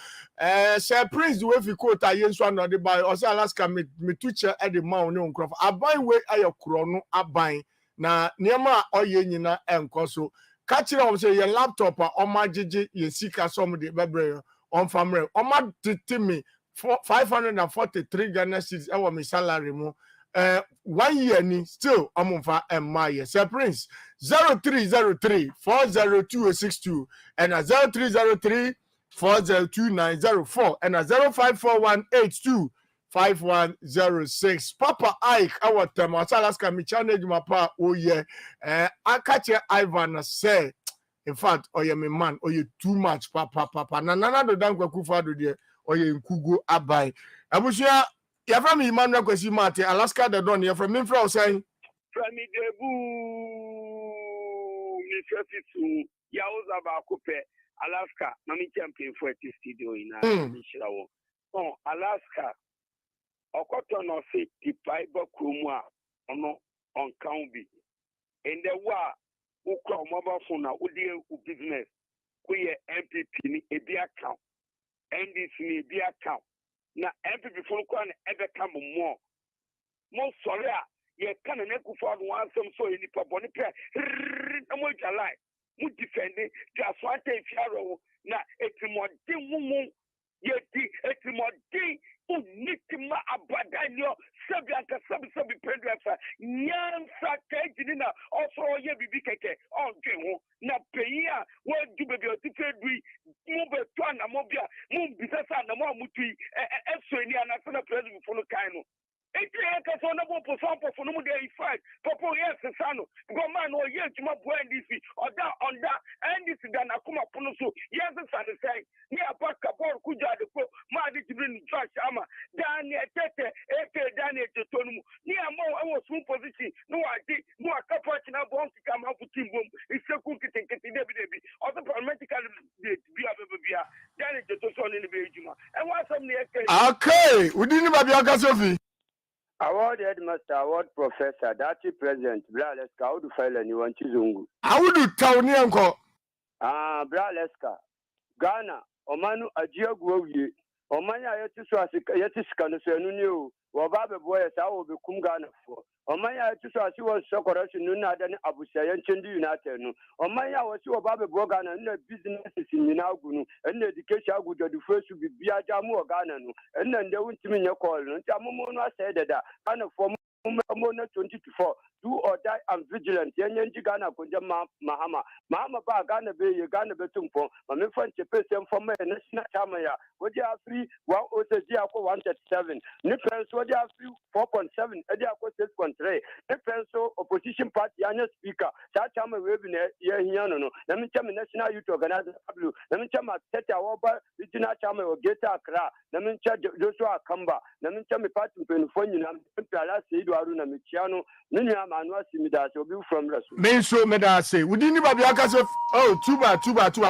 Sir Prince the way if you quote I use one or the buy or Alaska me teacher at the mount on crop abai way ayo chrono abai na nearma or yenina and coso catching on say your laptop or my jiji ye seek some of the baby on family or my me 543 Ghana cedis our my salary mo 1 year ni still amonfa emma Sir Prince 0303 40262 and 0303 402-904 and 0541825106. Papa Ike, our time, Alaska, me challenge my pa. Oh yeah, I catch Ivan say, in fact, oh yeah, me man, oh you too much, papa. Na do danko kufado there, oh yeah, kugo abai. Abushia, you from me man kwesi mate Alaska the don you from me from saying. From me debu, me to Yauza ba kupe. Alaska, mami champion for this studio in Mishrawo. Oh, Alaska, Okoto no say the Bible Krumwa on County. And the war, Ukra mobile phone, Udia business, we MPP, a beer account, NDC, beer account. Now, MPP phone can ever come more. Most sorry, you can't make for one some so in the Pabonipe, I'm with your life. Mu defending just one thing Pharaoh na etimodi mumu yeti etimodi unitima abadanyo sabianka sabi pendrefa nyansa kejina also ye bibi keke onje ho na peia wo du bebi otifedui mu beto na mobia mu bisasa na mo amutui esoni anasana president funu kaino Eka so na bo posampo for no dey fight. Popo yes sano. Go man o ye tuma bo NDC or da under NDC dan akuma pono so. Yes sano say. Ni apaka bor kuja de ko ma di tibrin Josh ama. Dan tete eke dan etonu. Ni amo I was full position. No adi no akapa na bo on come have team bom. Iseku kiti debi. Other parliamentary be abia. Dan etonu so ni be ejuma. E wa some ni eke. Okay, we didn't ba bia Sophie. Award headmaster, award professor, Dati president, Braleska, how do file anyone Chizungu? How do Tony uncle? Braleska, Ghana, Omanu Ajiaguye, Omania Yetiskanusenu, Wababe boys, I will become Ghana for. Omaya Yetis was so correction, Nuna than Abusia and Chendi United. Omaya was your Babe Bogan and the businesses in Minagunu, and the education would the first to be Biajamu Ghana, and then they went to me your call. And Tamumona said that, and for Mona 24. Do or die and vigilant. Yanji Ghana Kunjama Mahama. Mahama Ba Ghana Bay, Ghana Betumpo, my friend Chepes from my national Tamaya. What you have free 137. Nipens, what you have free 4.7, Ediaco 6.3. Nipens, opposition party, Anya speaker. That time a webinar, Yano. Let me tell me national youth organizer. Let me tell my Teta Oba, Regional Chama or Geta Kra. Let me tell Joshua Kamba. Let me tell me party Penfonian, Pala Sedu Aruna Michiano, Minia. From me so medase we didn't baby akasofi oh tuba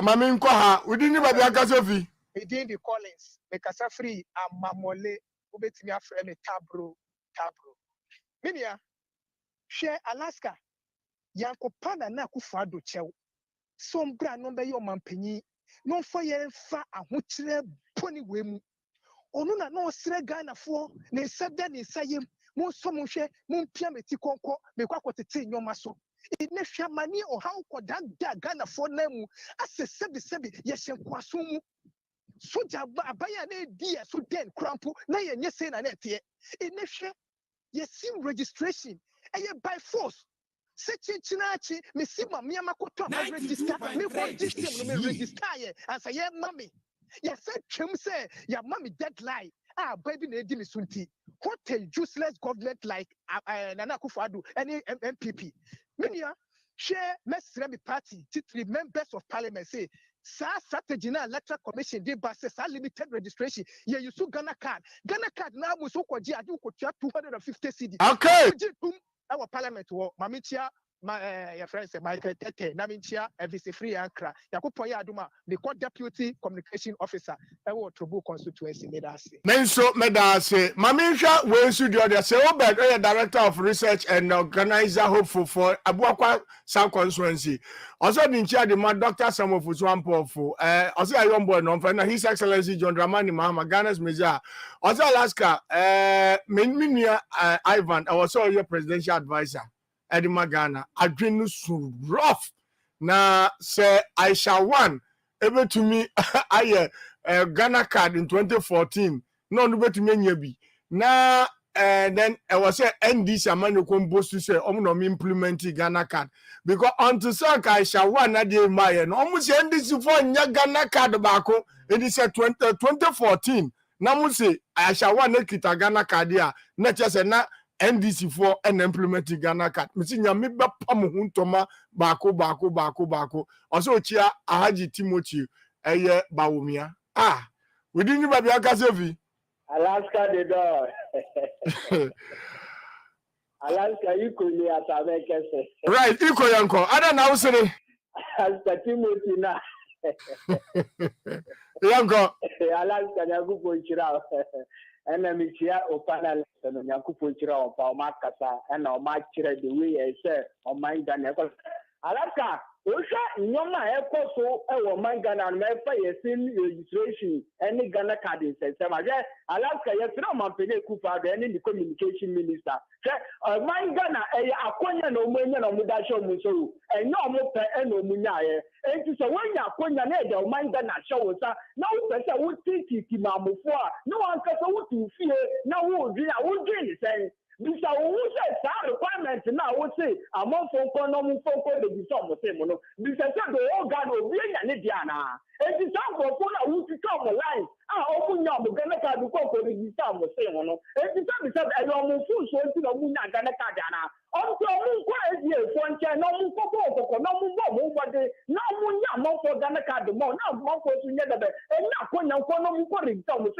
mama nko ha we didn't baby akasofi Edin Collins, me kasa free amamole, ubetimi afre me tabro. Minia, share Alaska. Yanko pana na kufado chew. Sombra nombe yo mampeni. Non fa ye fa ahuchire poni wemu. Onu na no sre Ghana fo ne sabda ne sayem. Mon so mon hwe mon pia meti konko me kwakotete nyoma so. Ne hwa mani o ha ko da Ghana fo na mu sebi ye hyenkwaso mu. Soja abaya na di so den krampo na ye nyese na na tie. Ne hwe ye sim registration by force. Sechinchinachi, me see my Miamakoto, register, me register, me register, as I am mammy. Yes, said say, your mammy deadline. Baby, Nedini Sunti. What a useless government like Nana Akufo-Addo, any MPP. Minia, share Mesremi party, three members of parliament say, strategy na electoral commission dey basis limited registration. Yeah, you saw Ghana card now we so kwaji adu ko 250 cedi. Okay. Our parliament wo mamitia your friend say Michael Tete namintia every free ankra yakopo ya aduma the court deputy communication officer ewo Trobu constituency medase medase maminsha we studio there say Obed director of research and organizer hopeful for Abuakwa South constituency also the chair the man Dr. Samuel Fusuampofo also a young boy no friend his excellency John Dramani Mahama Ghana's Mezia also Alaska Minia Ivan also your presidential advisor Edima Ghana adwenu so rough na say I shall one able to me aye Ghana card in 2014 no to me nyabi na then I was say NDC amano combo to say no implement Ghana card because unto say I shall one na dey my no almost NDC for nya Ghana card bako it is 2014 na mo say I shall one na kita Ghana card ya na chese na NDC for an implement Ghana card. Misinya mi ba pam huntoma bako. Also chia Ahaji Timothy eye Bawumia. We didn't ba bia kasevi. Alaska the door. Alaska equally as America. Right, equal yanko. Ada na usere. Alaska Timothy na. Yanko. Alaska nyagu pochira. And me chia o panel and Yakupo Chira or Makasa and or my chira the way I say on my Ghana. Alaska, Usha, Yoma Echo so or my Ghana and my fire registration, any Ghana card in September. Alaska, yes, no man pay Kupa, any the communication minister. My Ghana, a Konya no Munya no Mudasho Muso, and no more and no Munya. And to say when Yakonya Ned or my Ghana show us now, person would think Timamu for no one can to fear, no would drink the same. This is a requirement now. I would say, among folk, no folk, the Bisson was saying, this is the old God of Diana. And this is for who to come alive. Open your Ghana card because the Bisson was saying, and this is a normal food, so it's a Muna Ghana Cadana. Also, quite a year, one can no more, no Munya, more for Ghana card, more, not more for together, and not when no one for him. No,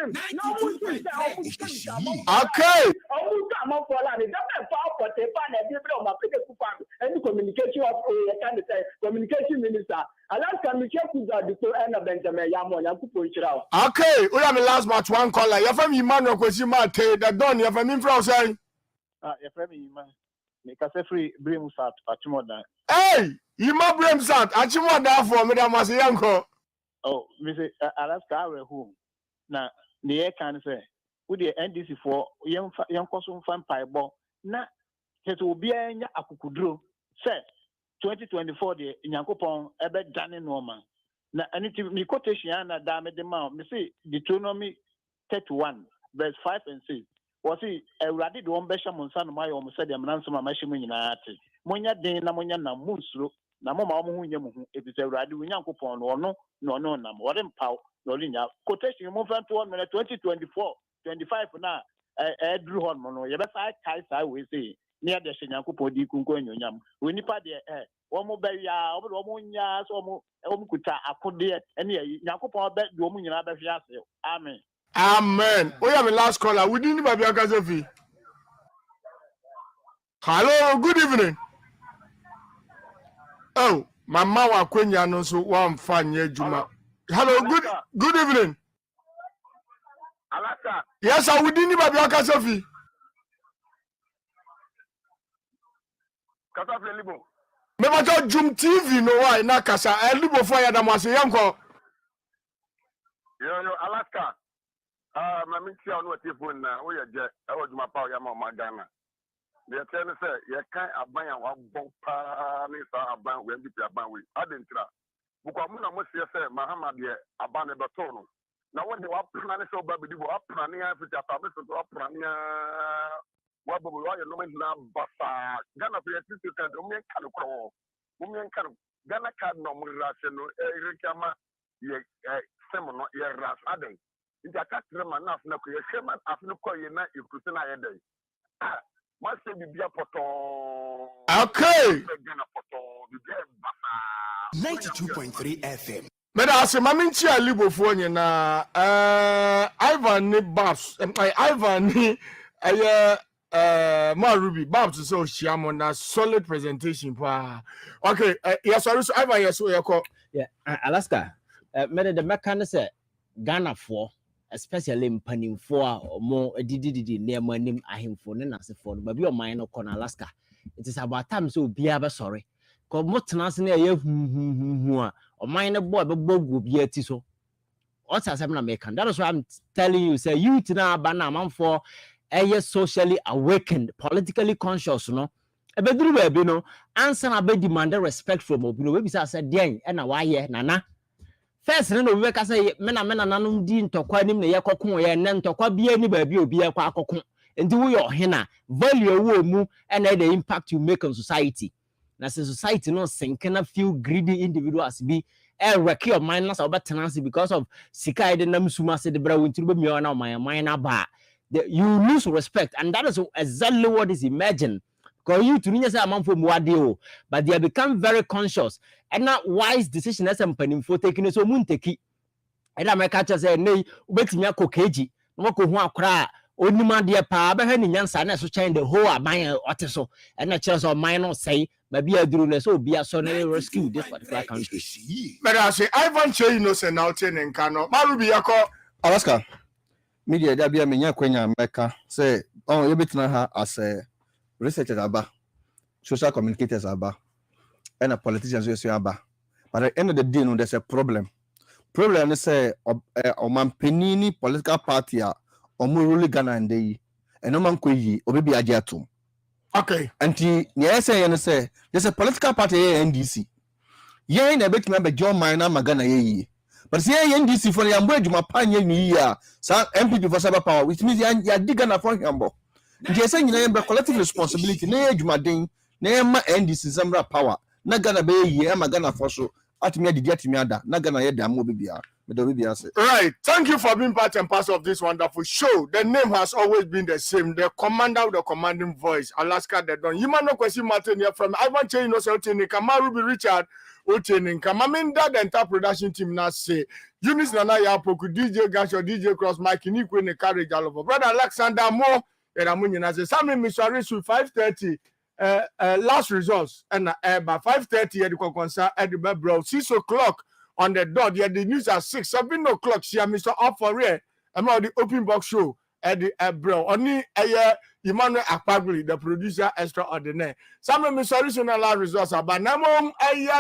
okay. Any communication of communication minister. Alaska Michelle and Benjamin Yamon okay, we have the last match one caller. Your family Emmanuel Kwesimate, that done, your family from saying. Your family make us a free Brimsat at Chimoda. Hey, you ma Brimsat at Chimoda for Madame Masianko. Oh, Mr. Alaska, who now the air can say. With the NDC for young consumer fan pieball, na it will be a akukudro. Say 2024 the Yankopon ebe dane normal. Na anything me quotation na dame de ma me say Deuteronomy 31 verse 5 and 6. Was he already the one besha monsa no my almost said the man some mashimu nyina ate. Monya den na monya na munsuro na mama omo hu nyam hu e bi say already Yankopon no na mo dem paw no linya quotation mo fan to 2024 25 now, Drew Hormon, you better I will say near the Shinyaku di Kunkoyam. We nipa there, one more berry, one yas, Omukuta, I could dear, and Yakupo bet Domunia Bafias. Amen. Amen. We have a last caller. We didn't have your Gazafi. Hello, good evening. Oh, my Mawa Quenya no so one fine Juma. Hello, good evening. Alaska. Yes, I would need Baby Okasofi. Kasa fle libo. Me ba jo Jum TV no why na kasa libo for ya da mo ase yanko. Yo Alaska. Ma mi tia no telephone na o ye je e wo djuma pa o ya ma o Ghana. The tell me say ye kan aban ya wa bon pa ni sa aban we bi aban we. Adentira. Buko mu na mo se say Muhammad ye aban e beto no. Na wo de wa plan ni so ba bi wa plan ni afiti ata be so wa plan ni wa bobo wa ye no me na basa. Ghana for ye titi kan o me kan ko. O me kan Ghana kan no mo rase no rekama ye sem no ye ras aden. Nti akatre man na afuna ko ye hema afuna ko ye na ikusi na ye dey. Ma se bibia poto. Okay. 92.3 FM. Meda ase maminchi alibofo nyina Ivan ni Babs Ivan ni Marubi Babs so shiamo na solid presentation pa. Okay, yes sorry so Ivan yes we call. Yeah, Alaska. Meda the mechanic say Ghana for especially mpanimfo a mo dididi near nim ahemfo ne nasefo no ba bi o man no kɔ na Alaska. It is about time so bia be sorry. Ko mo tenase na ye hu a o man no boy be bogu bia ti so. What has happened American? That is why I'm telling you say youth na ba na manfo socially awakened, politically conscious no. Ebeduru ba bi no answer na be demand respect from obi no we be say den e na wa ye nana. First no we ka say mena nanum di ntokwa nim na ye kokon ye ne ntokwa bia ni ba bi obi ye kwa akokon enti wo yo hena value wo mu and the impact you make on society na say society no sink na feel greedy individuals be wreck your mind na so betenancy because of sika ide nam suma se de bra wonti be mi na mind na ba you lose respect and that is exactly what is emerging. Because you to say amount for muadeo, but they have become very conscious and not wise decision as I'm penning for taking so moon take. And I make catch say, nay, wait me a cokeji, no ko cry, only man dear pa, but any young son as to change the whole mine or so, and a chance of mine say, maybe a drone so be a son rescue this particular country. But I say, Ivan Che innocent out in Kano, Marubi Yako, Alaska. Media Dabia Minya Quenya Mecca say, oh, you better her as a researchers aba, social communicators aba, and a politicians aba. But at the end of the day, no, there's a problem. Problem is say man penini political party or really Ghana and they and no man kweyi obebi ajatum. Okay. And say there's a political party NDC. Ye na bet member John Minor Magana ye. But say NDC for the ambo juma panye ni ya. Sa MPP for cyber power, which means ya digana for hambo. Nti esa nyina yemba collective responsibility na adwumaden na yema NDC samra power na Ghana be ye ma Ghana for so atimi adidi atimi ada na Ghana ye dam obibia me do bibia say. Right, thank you for being part and parcel of this wonderful show. The name has always been the same, the commander with the commanding voice, Alaska the Don. You might not question Martin here from Ivan Che Innocent Kamarubi Richard Otenin Kamaminda the entire production team now say Eunice Nana Yapoku DJ Gasho DJ Cross Mike Nikwe ne carriage all over brother Alexander Mo and Amunyan say Sammy Missouri 5:30 last results and by 5:30 at the concert at the bro 6 o'clock on the dot. Yeah, the news at 6, 7 o'clock. See, Mr. Up for real. I'm on the open box show at the bro. Only Emmanuel Akpagli, the producer extraordinaire. Some of Mr. Original results are but now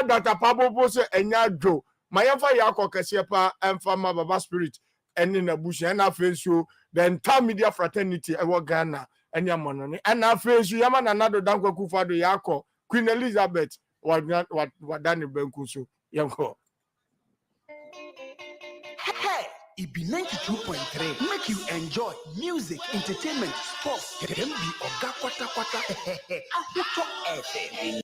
Dr. Pablo Pose and Joe. My yako Kasiepa and Farmer Baba Spirit and in the bush and I face you the entire media fraternity I Ghana and Yamonani and I face you Yaman another Danko Kufado Yako Queen Elizabeth what Danny Benkuso Yanko. Hey, it be 92.3. Make you enjoy music, entertainment, sports. Then be Oga Kwata Kwata. Ahuto FM.